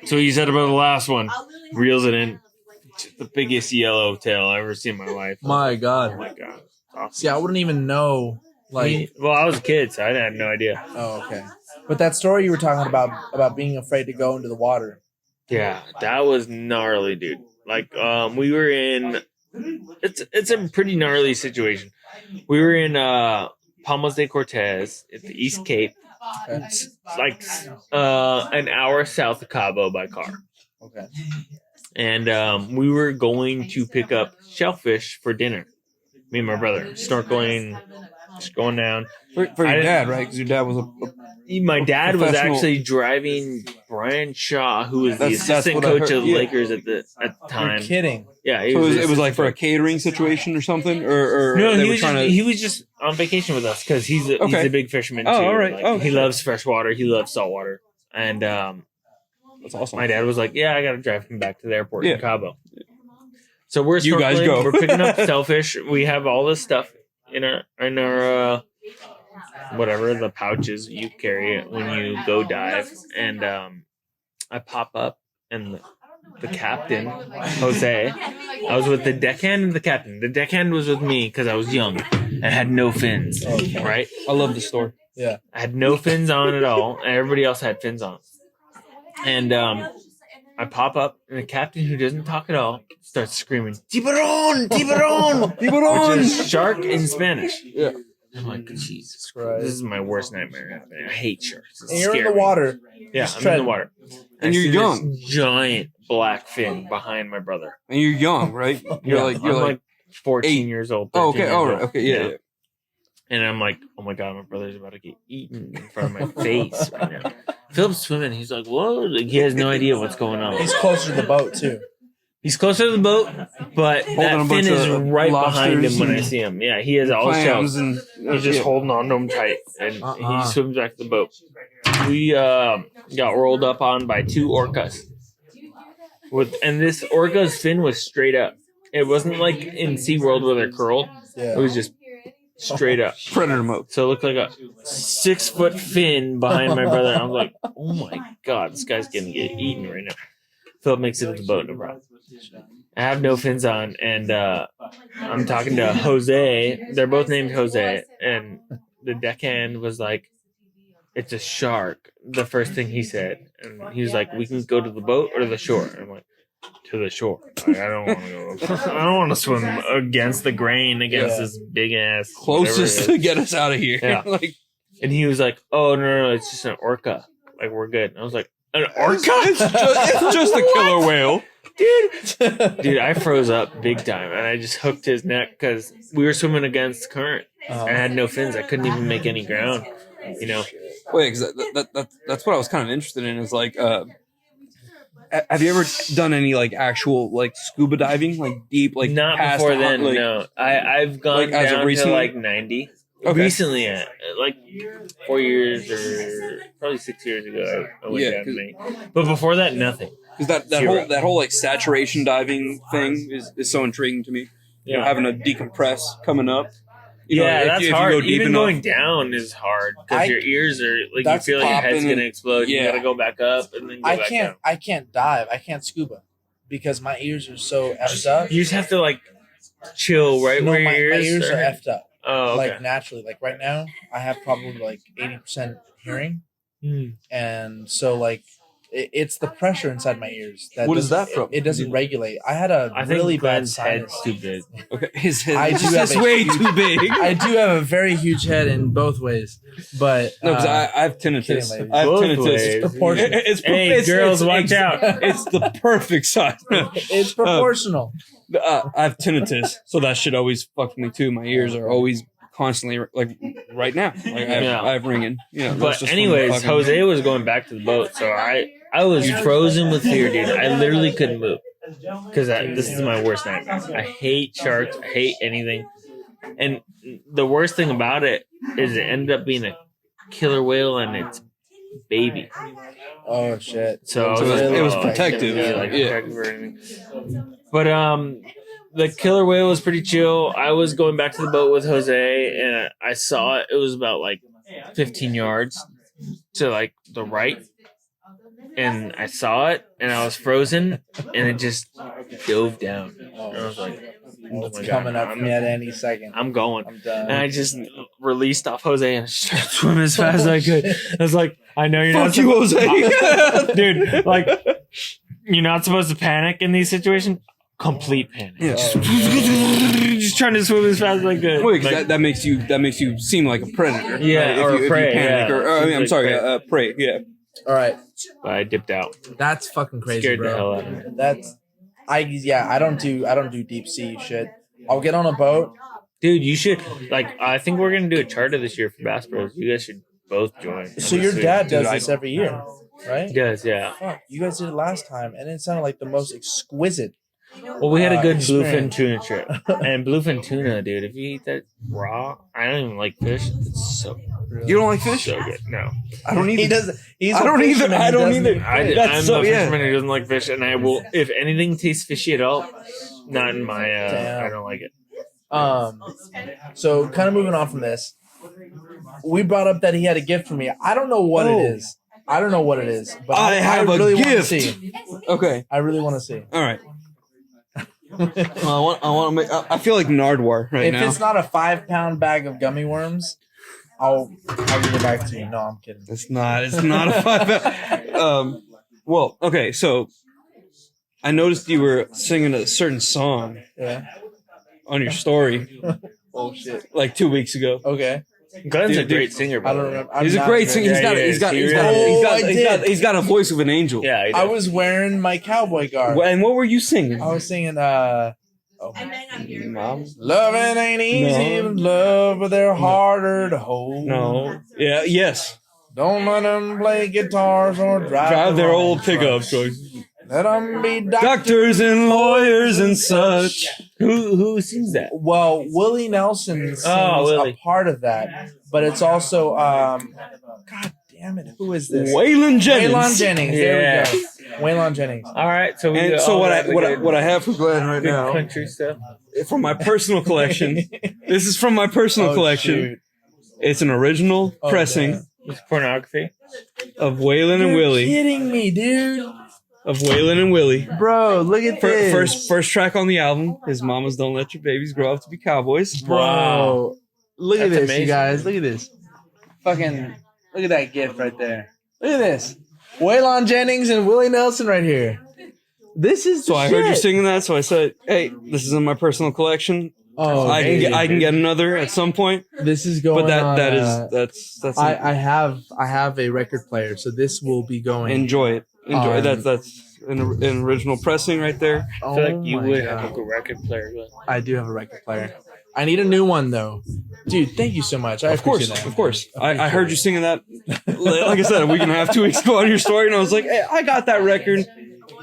So he said about the last one. Reels it in. Just the biggest yellowtail I've ever seen in my life. My Oh God. my God. Awesome. See, I wouldn't even know. Like, Well, I was a kid, so I had no idea. oh, okay. But that story you were talking about being afraid to go into the water. Yeah, that was gnarly, dude. Like, we were in. It's a pretty gnarly situation. We were in Palmas de Cortez at the East Cape. Okay. It's like an hour south of Cabo by car. Okay. And we were going to pick up shellfish for dinner. Me and my brother snorkeling, just going down. For I your didn't- dad, right? Because your dad was a My dad was Professional- actually driving Brian Shaw, who was the That's assistant what I coach heard, of the yeah. Lakers at the You're time. kidding. Yeah, So the it was like assistant for a coach. catering situation or something, or No, they he were was, trying just, to. he was just on vacation with us because he's Okay. a big fisherman Oh, too. all right. Like, Oh, he shit. loves fresh water. He loves salt water. And That's awesome. my dad was like, "Yeah, I got to drive him back to the airport Yeah. in Cabo." So we're You guys snorkeling, go. We're picking up shellfish. We have all this stuff in our whatever the pouches you carry it when you go dive. And I pop up and the captain Jose. I was with the deckhand and the captain. The deckhand was with me because I was young and had no fins. Right? I love the story. Yeah. I had no fins on at all, and everybody else had fins on. And I pop up, and the captain, who doesn't talk at all, starts screaming, "Tiburon! Tiburon! Tiburon!" Which is shark in Spanish. Yeah. I'm like, Jesus Christ. Christ. This is my worst nightmare. I hate sharks. It's And you're in scary. the water. Yeah, Just I'm in the treading. water. And I you're see this young. giant black fin behind my brother. And you're young, right? You're I'm like like 14 8. years old. Oh, 13 okay. years All right. old. Okay. Yeah. And I'm like, oh my God, my brother's about to get eaten in front of my face right now. Philip's swimming. He's like, whoa. Like, he has no idea what's going on. He's closer to the boat too. He's closer to the boat, but Holding that a fin bunch is of right behind him lobsters when I and see him. Yeah, he has all his Clams shells. and He's just yeah. holding on to them tight, and Uh-uh. he swims back to the boat. We got rolled up on by 2 orcas. And this orca's fin was straight up. It wasn't like in SeaWorld where they're curled. Yeah. It was just straight up. predator mode. So it looked like a 6-foot fin behind my brother. I was like, oh my God, this guy's going to get eaten right now. Philip makes it to the boat, no problem. I have no fins on, and I'm talking to Jose. They're both named Jose, and the deckhand was like, "It's a shark." The first thing he said, and he was like, "We can go to the boat or to the shore." And I'm like, "To the shore. Like, I don't want to go. I don't want to swim against the grain against Yeah. this big ass Closest to get us out of here. Yeah. Like, And he was like, "Oh no, it's just an orca. Like we're good." And I was like, "An orca? it's just a killer whale. Dude, I froze up big time, and I just hooked his neck because we were swimming against current. Uh-huh. I had no fins. I couldn't even make any ground. You know, Wait, 'cause that's what I was kind of interested in. Is like, have you ever done any like actual like scuba diving, like deep, like not past before then. like, No, I've gone like, as of down to recently? like 90. Okay. Recently, like 4 years or probably 6 years ago, I went Yeah, down to 'cause- 90. But before that, nothing. Because that whole like saturation diving thing is so intriguing to me. You know, having to decompress coming up. You know, Yeah, if that's you hard. go deep Even enough- going down is hard because your ears are like you That's feel like your head's popping gonna and- explode. You yeah. gotta go back up and then go back down. I can't dive. I can't scuba because my ears are so effed up. You just have to like chill right No, where my your ears, ears are effed up. Oh, okay. Like naturally. Like right now, I have probably like 80% hearing, and so like it's the pressure inside my ears. What is doesn't- that from? It doesn't regulate. I had a I think really bad Glenn's sinus. head's too big. Okay, his I head do is have just a way huge- too big. I do have a very huge head in both ways, but No, because I have kidding, tinnitus. ladies. I have Both tinnitus. ways. it's proportional. Hey, girls, watch out. It's the perfect size. It's proportional. I have tinnitus, so that shit always fucks me too. My ears are always constantly like right now. Like Yeah. I have ringing. You know, that's But just from anyways, fucking- Jose was going back to the boat, so I was frozen with fear, dude. I literally couldn't move because this is my worst nightmare. I hate sharks. I hate anything. And the worst thing about it is it ended up being a killer whale and its baby. Oh shit! So I was So like, it was oh, protective. I couldn't be, Yeah. protective or anything. But the killer whale was pretty chill. I was going back to the boat with Jose, and I saw it. It was about like 15 yards to like the right, and I saw it, and I was frozen, and it just dove down. And I was like, "Oh It's my coming God, up for me at any second. I'm going." I'm done. And I just released off Jose and started swimming as fast as I could. I was like, I know you're Fuck not you, Jose. dude, like you're not supposed to panic in these situations. Complete panic. Yeah. Just trying to swim as fast as I could. Wait, 'cause Like, that makes you seem like a predator. Yeah, right? or if you prey, panic, yeah. or I mean, I'm Like sorry, prey. prey. Yeah. All right, but I dipped out. that's fucking crazy, Scared the bro. hell out of me. That's I don't do deep sea shit. I'll get on a boat. Dude, you should like. I think we're gonna do a charter this year for Bass Bros. You guys should both join. So your dad does Dude, this every year, right? He does, yeah. Fuck, you guys did it last time, and it sounded like the most exquisite. Well, we had a good bluefin experience. tuna trip, and bluefin tuna, dude. If you eat that raw, I don't even like fish. It's so You don't like fish? so good. No, I don't either. He does. He's I a don't either. fisherman, I he don't doesn't either. eat I'm fish. That's so- a yeah. fisherman who doesn't like fish, and I will. If anything tastes fishy at all, not in my. Damn. I don't like it. So kind of moving on from this, we brought up that he had a gift for me. I don't know what it is. I don't know what it is, but I have a really want to gift. see. Okay. I really want to see. All right. I want to make. I feel like Nardwar right If now. it's not a 5-pound bag of gummy worms, I'll give it back to you. No, I'm kidding. It's not. It's not a 5. Well, okay. So I noticed you were singing a certain song Yeah. on your story Oh shit. like 2 weeks ago. Okay. Glenn's a Dude, great singer. I by don't the way. remember. I'm He's a not great very- singer. Yeah, He's got I did. a voice of an angel. Yeah, he I does. was wearing my cowboy garb. And what were you singing? I was singing. I may not hear. Mom? Loving ain't easy, No. but love, but they're harder to hold. No. Yeah. Yes. Don't let them play guitars or Drive their wrong old pickups. trucks. Let them be Doctors and lawyers and such. Who sings that? Well, Willie Nelson sings Willie. a part of that, but it's also God damn it, who is this? Waylon Jennings. Waylon Jennings. Yeah. There we go. Waylon Jennings. All right, so we And got so all what that good- I have for Glenn right good now country stuff. from my personal collection. This is from my personal Oh, collection. shoot. It's an original Oh, pressing damn. It's pornography. of Waylon and You're Willie. kidding me, dude. Of Waylon and Willie. Bro, look at this. First track on the album. His mamas don't let your babies grow up to be cowboys. Bro, look at That's this, amazing. you guys. Look at this. Fucking, look at that gift right there. Look at this. Waylon Jennings and Willie Nelson right here. This is So the I heard you shit. singing that, so I said, "Hey, this is in my personal collection. Oh, I amazing. can get another at some point." This is going. But on, that's I have a record player, so this will be going. enjoy it. Enjoy it. Um, That's an original pressing right there. I feel like you my would God. have a good record player. Glenn. I do have a record player. I need a new one though, dude. Thank you so much. I Of course, appreciate that. of course. I heard you singing that. Like I said, a week and a half, 2 weeks ago on your story, and I was like, "Hey, I got that record."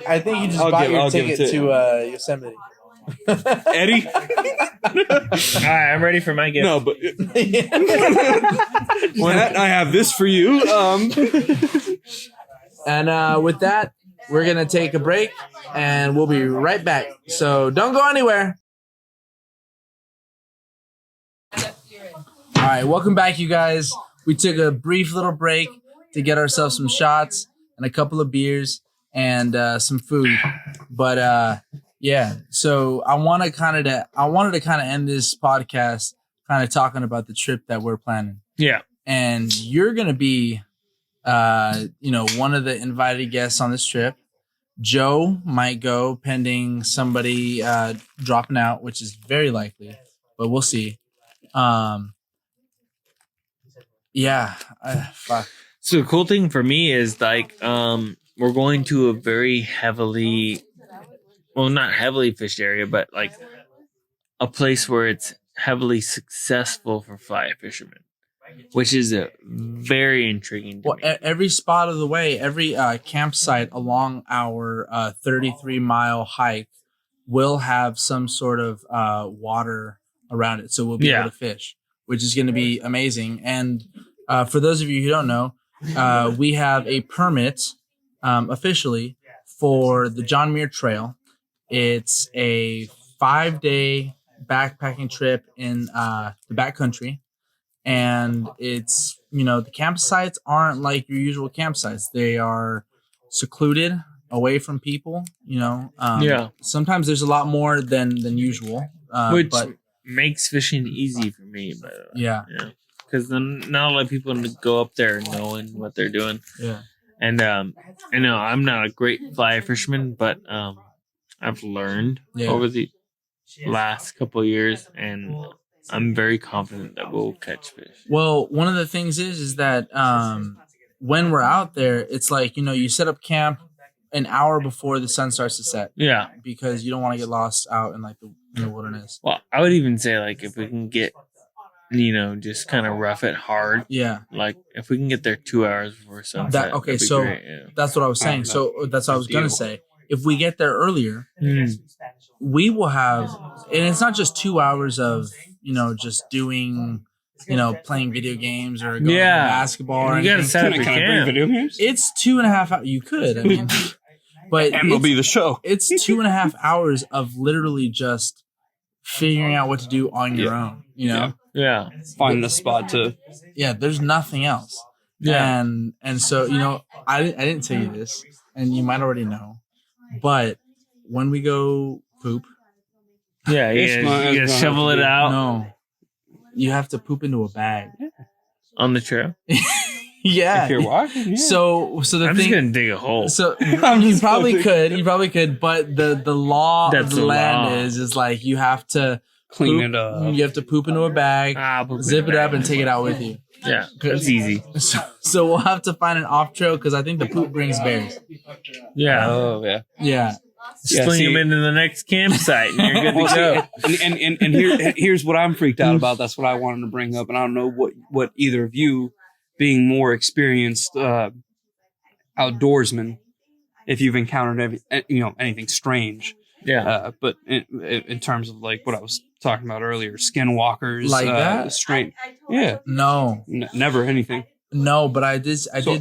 I think you just I'll bought give- your I'll give ticket it to- to Yosemite. Eddie? All right, I'm ready for my gift. No, but Matt, I have this for you. And with that, we're gonna take a break, and we'll be right back. So don't go anywhere. All right, welcome back, you guys. We took a brief little break to get ourselves some shots and a couple of beers and some food. But yeah, so I wanted to kind of end this podcast kind of talking about the trip that we're planning. Yeah. And you're gonna be one of the invited guests on this trip. Joe might go pending somebody dropping out, which is very likely, but we'll see. Fuck. So the cool thing for me is like we're going to a very heavily, well, not heavily fished area, but like a place where it's heavily successful for fly fishermen, which is a very intriguing to Well, me. every spot of the way, every campsite along our 33-mile hike will have some sort of water around it, so we'll be able to fish, which is going to be amazing. And for those of you who don't know, we have a permit officially for the John Muir Trail. It's a 5-day backpacking trip in the backcountry. And it's, the campsites aren't like your usual campsites. They are secluded, away from people, Sometimes there's a lot more than usual. Which but makes fishing easy for me, by the way. yeah. Because then not a lot of people go up there knowing what they're doing. Yeah. And I know I'm not a great fly fisherman, but I've learned over the last couple of years, and I'm very confident that we'll catch fish. Well, one of the things is that when we're out there, it's like, you set up camp an hour before the sun starts to set. Yeah. Because you don't want to get lost out in like the wilderness. Well, I would even say like if we can get just kind of rough it hard. Yeah. Like if we can get there 2 hours before sunset. Okay, that'd be so great, yeah. that's what I was saying. So that's what I was gonna say. If we get there earlier, we will have, and it's not just 2 hours of just doing, playing video games or going to basketball. Or you gotta anything. set up your Can I bring camp. video games? It's 2.5 hours. You could, I mean, but MLB the show. It's 2.5 hours of literally just figuring out what to do on your own. Yeah. Finding a spot to. Yeah, there's nothing else. Yeah. And so I didn't tell you this, and you might already know, but when we go poop, Yeah, you gotta shovel it out no, you have to poop into a bag. on the trail. Yeah. If you're walking, yeah. So the I'm thing. just gonna dig a hole. So you probably could, but the law That's of the the land law. is like you have to Clean poop, it up. You have to poop into a bag, Poop zip in it a up, bag. and take it out with you. Yeah, it's easy. So we'll have to find an off trail because I think the poop brings bears. Yeah. Oh yeah. Yeah. Sling them into the next campsite and you're good to go. And here's what I'm freaked out about. That's what I wanted to bring up, and I don't know what either of you, being more experienced outdoorsmen, if you've encountered anything strange. Yeah. But in terms of like what I was talking about earlier, skinwalkers, Like that? strange. Yeah. No. Never anything. No, but I did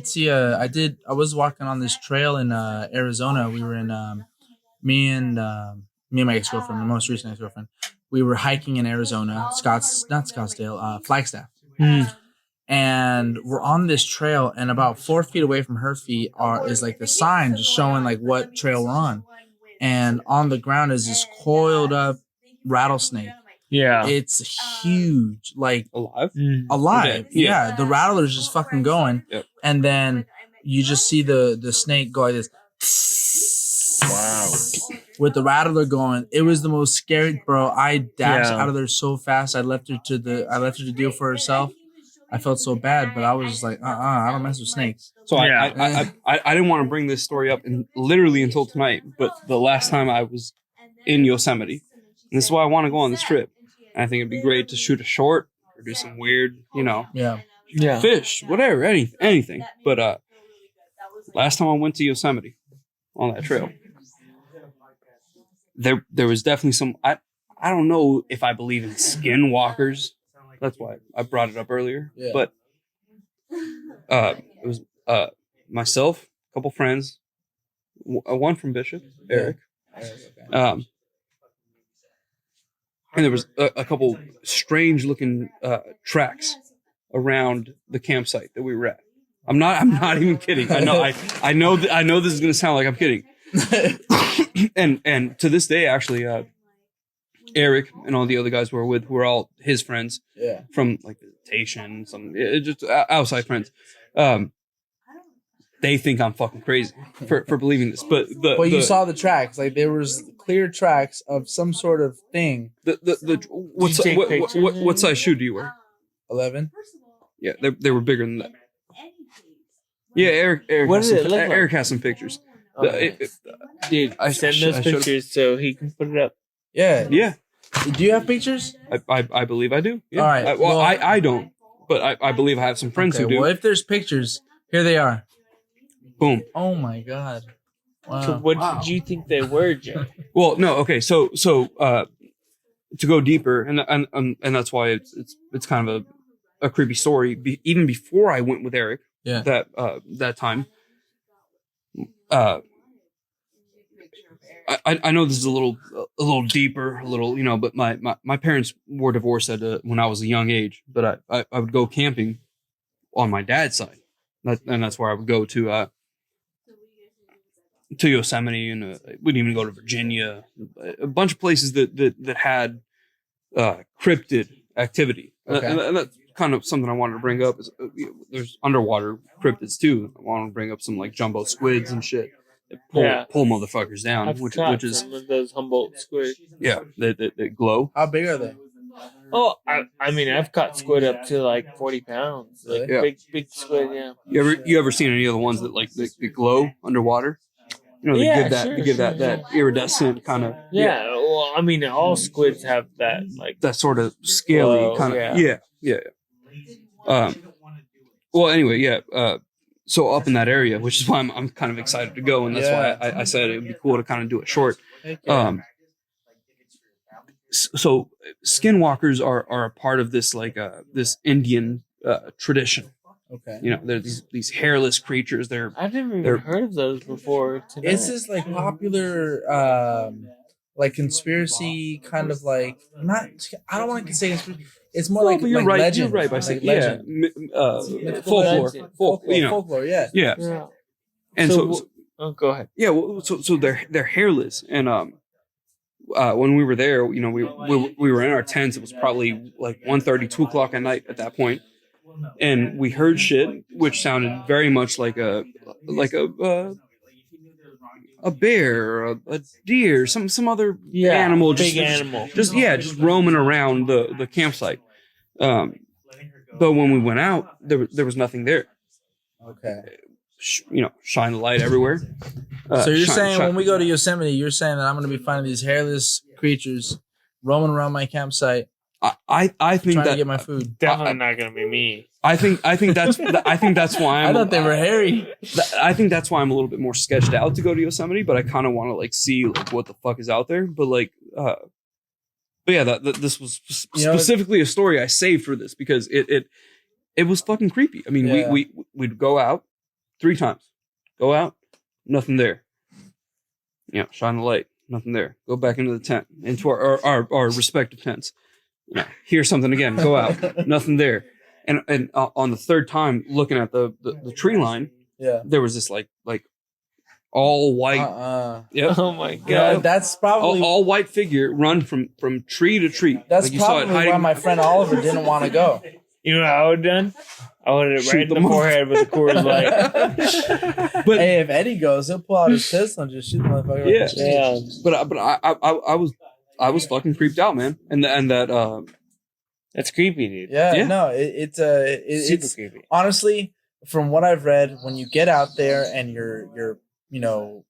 see I was walking on this trail in Arizona. We were in me and my ex-girlfriend, my most recent ex-girlfriend. We were hiking in Arizona, Flagstaff. And we're on this trail, and about 4 feet away from her feet is like the sign just showing like what trail we're on. And on the ground is this coiled up rattlesnake. Yeah. It's huge, like Alive. alive. Yeah. Yeah, the rattler's just fucking going. Yep. And then you just see the snake go like this. Wow. With the rattler going. It was the most scary, bro. I dashed Yeah. out of there so fast. I left her to deal for herself. I felt so bad, but I was just like, I don't mess with snakes. So Yeah. I didn't want to bring this story up literally until tonight, but the last time I was in Yosemite, and this is why I want to go on this trip. And I think it'd be great to shoot a short or do some weird, Yeah. Yeah. fish, whatever, anything. But last time I went to Yosemite on that trail, there was definitely some. I don't know if I believe in skinwalkers. That's why I brought it up earlier. Yeah. But it was myself, a couple friends, one from Bishop, Eric. And there was a couple strange looking tracks around the campsite that we were at. I'm not even kidding. I know this is gonna sound like I'm kidding. and to this day, actually, Eric and all the other guys we were with, who were all his friends, from like visitation, just outside friends. They think I'm fucking crazy for believing this, but you saw the tracks, like there was clear tracks of some sort of thing. What size shoe do you wear? 11. Yeah, they were bigger than that. Yeah, Eric. What did it look like? Eric has some pictures. Dude, I send those pictures so he can put it up. Yeah. Yeah. Do you have pictures? I believe I do. Yeah. All right. I don't, but I believe I have some friends who do. Well, if there's pictures, here they are. Boom. Oh my god. Wow. So what did you think they were, Jay? Well, no. Okay. So to go deeper, and that's why it's kind of a creepy story. Even before I went with Eric, that time. I know this is a little deeper, but my parents were divorced when I was a young age, but I would go camping on my dad's side, and that's where I would go to Yosemite, and we'd even go to Virginia, a bunch of places that had cryptid activity. Okay. And that's kind of something I wanted to bring up. Is there's underwater cryptids too. I want to bring up some like jumbo squids and shit. Pull motherfuckers down, I've which caught is some of those Humboldt squid. yeah, they glow. How big are they? Oh, I mean, I've caught squid up to like 40 pounds. Like Yeah. big squid, yeah. You ever seen any of the ones that like they glow underwater? They Yeah, give that sure, they give sure, that iridescent kind of Yeah, well, I mean, all squids have that, like, that sort of scaly Whoa, kind of. yeah. Yeah. Well, anyway, yeah. So up in that area, which is why I'm kind of excited to go, and that's why I said it would be cool to kind of do it short. So skinwalkers are a part of this like this Indian tradition. Okay. You know, they're these hairless creatures. I've never even heard of those before today. It's this like popular like conspiracy kind of like not. I don't want to say conspiracy. It's more like, but you're like right. legend. You're right by saying legend. folklore. You know, Folklore. Yeah. yeah. And so go ahead. yeah. Well, so they're hairless, and when we were there, you know, we were in our tents. It was probably like 1:30, 2 o'clock at night at that point, and we heard shit which sounded very much like a bear, a deer, some other animal, big animal, just roaming around the campsite. But when we went out, there was nothing there. Okay. You know, shine the light everywhere. So you're saying when we go to Yosemite, you're saying that I'm going to be finding these hairless creatures roaming around my campsite. I think trying that to get my food. Definitely not going to be me. I think that's why I thought they were hairy. I think that's why I'm a little bit more sketched out to go to Yosemite, but I kind of want to like see like what the fuck is out there. But like, but yeah, this was specifically a story I saved for this because it was fucking creepy. I mean, we'd go out 3 times, go out, nothing there. You know, shine the light, nothing there. Go back into the tent, into our respective tents. You know, hear something again, go out, nothing there. And on the 3rd time, looking at the tree line, there was this like all white. Oh my god, yeah, that's probably all white figure run from tree to tree. That's like probably why my friend Oliver didn't want to go. You know what I would have done? I would have hit right in the forehead with a Coors Light. But hey, if Eddie goes, he'll pull out his pistol and just shoot the motherfucker. Yeah. But I was fucking creeped out, man, and that that's creepy, dude. Yeah. No, it's super creepy. Honestly, from what I've read, when you get out there and you're you know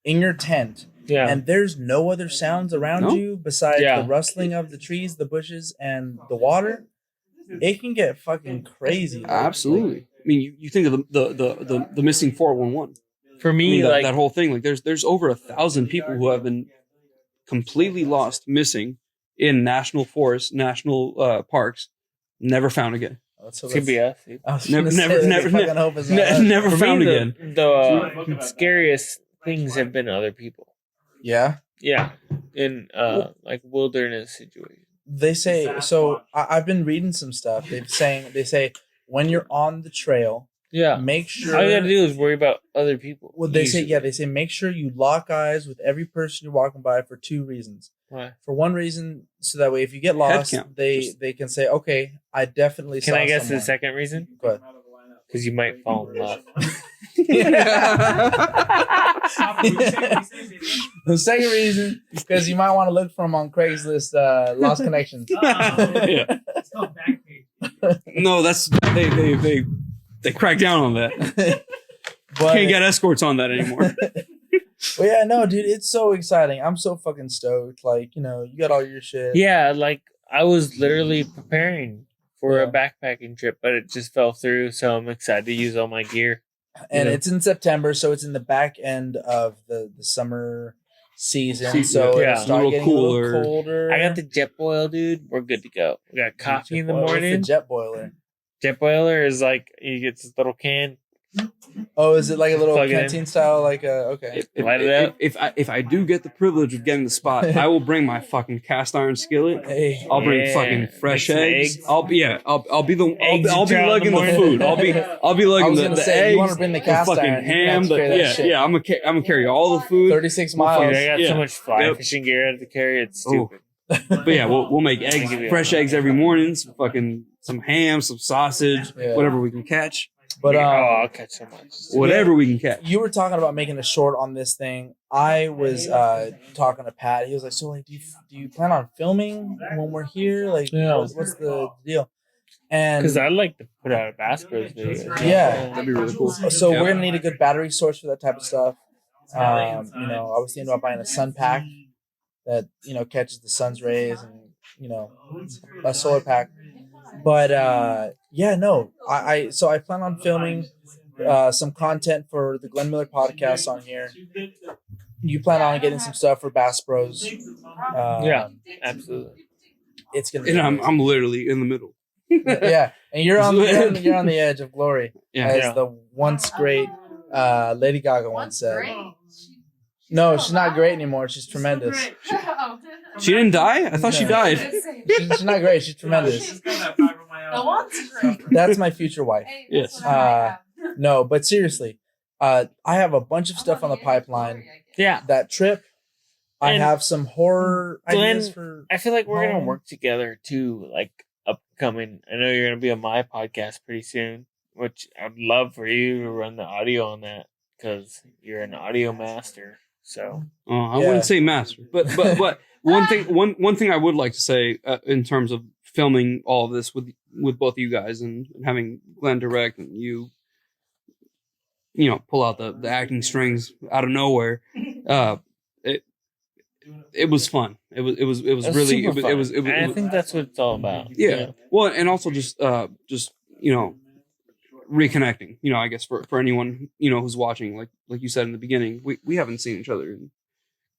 in your tent, and there's no other sounds around you besides the rustling of the trees, the bushes, and the water, it can get fucking crazy. Absolutely. I mean, you think of the missing 411. For me, like that whole thing, like there's over 1,000 people who have been completely lost, missing in national forests, national parks, never found again. Could be us. Never found again. The scariest things have been other people. Yeah. Yeah. In like wilderness situations. They say so. I've been reading some stuff. They say when you're on the trail, make sure all you gotta do is worry about other people. Well, they say make sure you lock eyes with every person you're walking by for 2 reasons. Why? For one reason, so that way if you get lost, they can say, okay, I definitely saw someone. Can I guess someone. the second reason? Go ahead. Because you might fall in love. The second reason, because you might want to look for them on Craigslist, Lost Connections. It's called Backpage. No, that's they crack down on that. But, can't get escorts on that anymore. But yeah, no, dude, it's so exciting. I'm so fucking stoked. Like, you know, you got all your shit. Yeah, like I was literally preparing for a backpacking trip, but it just fell through. So I'm excited to use all my gear. And it's in September, so it's in the back end of the summer season. So it'll start getting a little colder. I got the jet boil, dude. We're good to go. We got coffee in the morning. What's the jet boiler? Jet boiler is like you get this little can. Oh, is it like a little canteen style? Like okay. Light it up. If I do get the privilege of getting the spot, I will bring my fucking cast iron skillet. Hey, I'll bring fucking fresh eggs. I'll be lugging the food. I'll be lugging the eggs. You want to bring the cast fucking iron? ham. I'm gonna carry all the food. 36 miles. Dude, I got so much fly fishing gear I have to carry. It's stupid. But yeah, we'll make eggs, fresh eggs every morning. Some ham, some sausage, whatever we can catch. But I'll catch so much. Whatever we can catch. You were talking about making a short on this thing. I was talking to Pat. He was like, "So, like, do you plan on filming when we're here? Like, what's the deal?" And because I'd like to put out a Bass Bros video. Yeah, that'd be really cool. So we're gonna need a good battery source for that type of stuff. You know, I was thinking about buying a sun pack. that catches the sun's rays and a solar pack. But so I plan on filming some content for the Glenn Miller podcast on here. You plan on getting some stuff for Bass Bros. Yeah, absolutely. It's gonna be And amazing. I'm literally in the middle. Yeah, and you're on the edge of glory, Yeah. as the once great Lady Gaga once said. No, she's not great anymore. She's tremendous. She didn't die? I thought she died. She's not great. She's tremendous. That's my future wife. Yes. No, but seriously, I have a bunch of stuff on the pipeline. Yeah. That trip. I And have some horror Glenn, ideas for. I feel like we're gonna home. work together too, like upcoming. I know you're gonna be on my podcast pretty soon, which I'd love for you to run the audio on that because you're an audio master. So I wouldn't say master, but one thing I would like to say in terms of filming all of this with both of you guys and having Glenn direct and you pull out the acting strings out of nowhere. It was fun. It was really super fun. it was. And I think that's what it's all about. Yeah. Well, and also just reconnecting. I guess for anyone who's watching, like you said in the beginning, we haven't seen each other in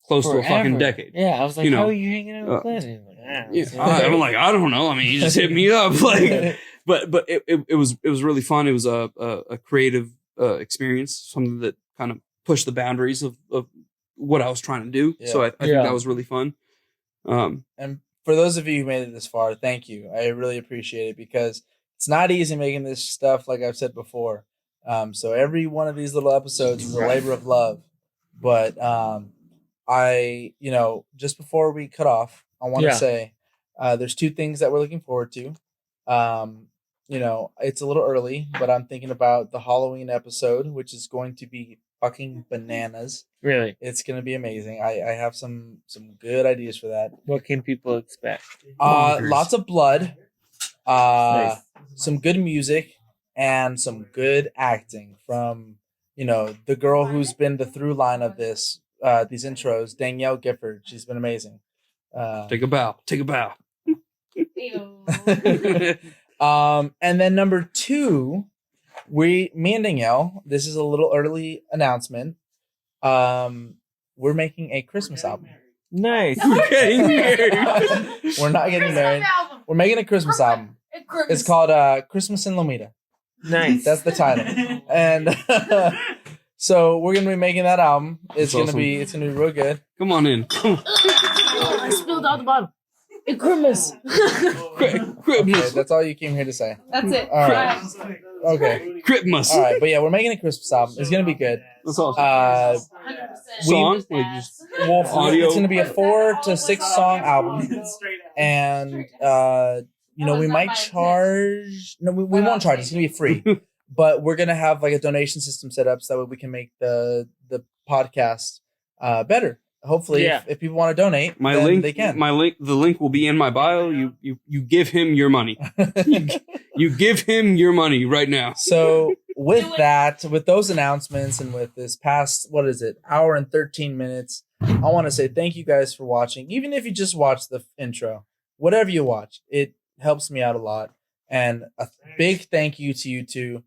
close to a fucking decade. Yeah, I was like, how are you hanging out with Glenn? He's like, I'm like, I don't know. I mean, he just hit me up, like, but it was really fun. It was a creative experience, something that kind of pushed the boundaries of what I was trying to do. Yeah. So I think that was really fun. And for those of you who made it this far, thank you. I really appreciate it because it's not easy making this stuff, like I've said before. So every one of these little episodes is a labor of love. But just before we cut off, I want to say there's two things that we're looking forward to. It's a little early, but I'm thinking about the Halloween episode, which is going to be fucking bananas. Really? It's going to be amazing. I have some good ideas for that. What can people expect? Lots of blood, Nice. some good music, and some good acting from, the girl who's been the through line of these intros, Danielle Gifford. She's been amazing. Take a bow. And then number 2, me and Danielle, this is a little early announcement. We're making a Christmas album. Nice. We're getting married. We're not getting married. We're making a Christmas album. It's called Christmas in Lomita. Nice. That's the title. And so we're gonna be making that album. It's gonna be real good. Come on in. I spilled out the bottom. It's Christmas. Okay, that's all you came here to say. That's it. All right. Okay. Christmas. All right, but yeah, we're making a Christmas album. It's gonna be good. That's awesome. 100%. Song? Like just audio? It's gonna be a 4 to 6 song album, and we might charge. No, we won't charge. It's gonna be free, but we're gonna have like a donation system set up so that way we can make the podcast better. Hopefully, if people want to donate, they can. The link will be in my bio. You give him your money. you give him your money right now. So with those announcements, and with this past, hour and 13 minutes, I want to say thank you guys for watching. Even if you just watch the intro, whatever you watch, it helps me out a lot. And a big thank you to you two,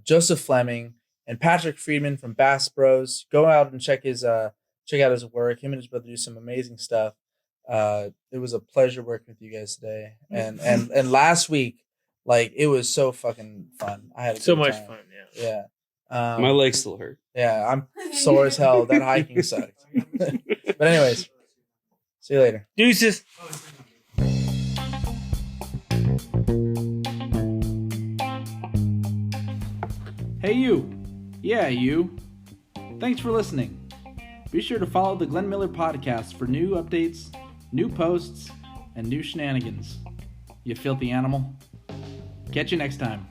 Joseph Fleming and Patrick Friedman from Bass Bros. Go out and check out his work. Him and his brother do some amazing stuff. It was a pleasure working with you guys today. And last week, like, it was so fucking fun. I had so good much time. fun. Yeah. My legs still hurt. Yeah, I'm sore as hell. That hiking sucked. But anyways, see you later. Deuces. Hey you! Yeah, you! Thanks for listening. Be sure to follow the Glenn Miller Podcast for new updates, new posts, and new shenanigans. You filthy animal. Catch you next time.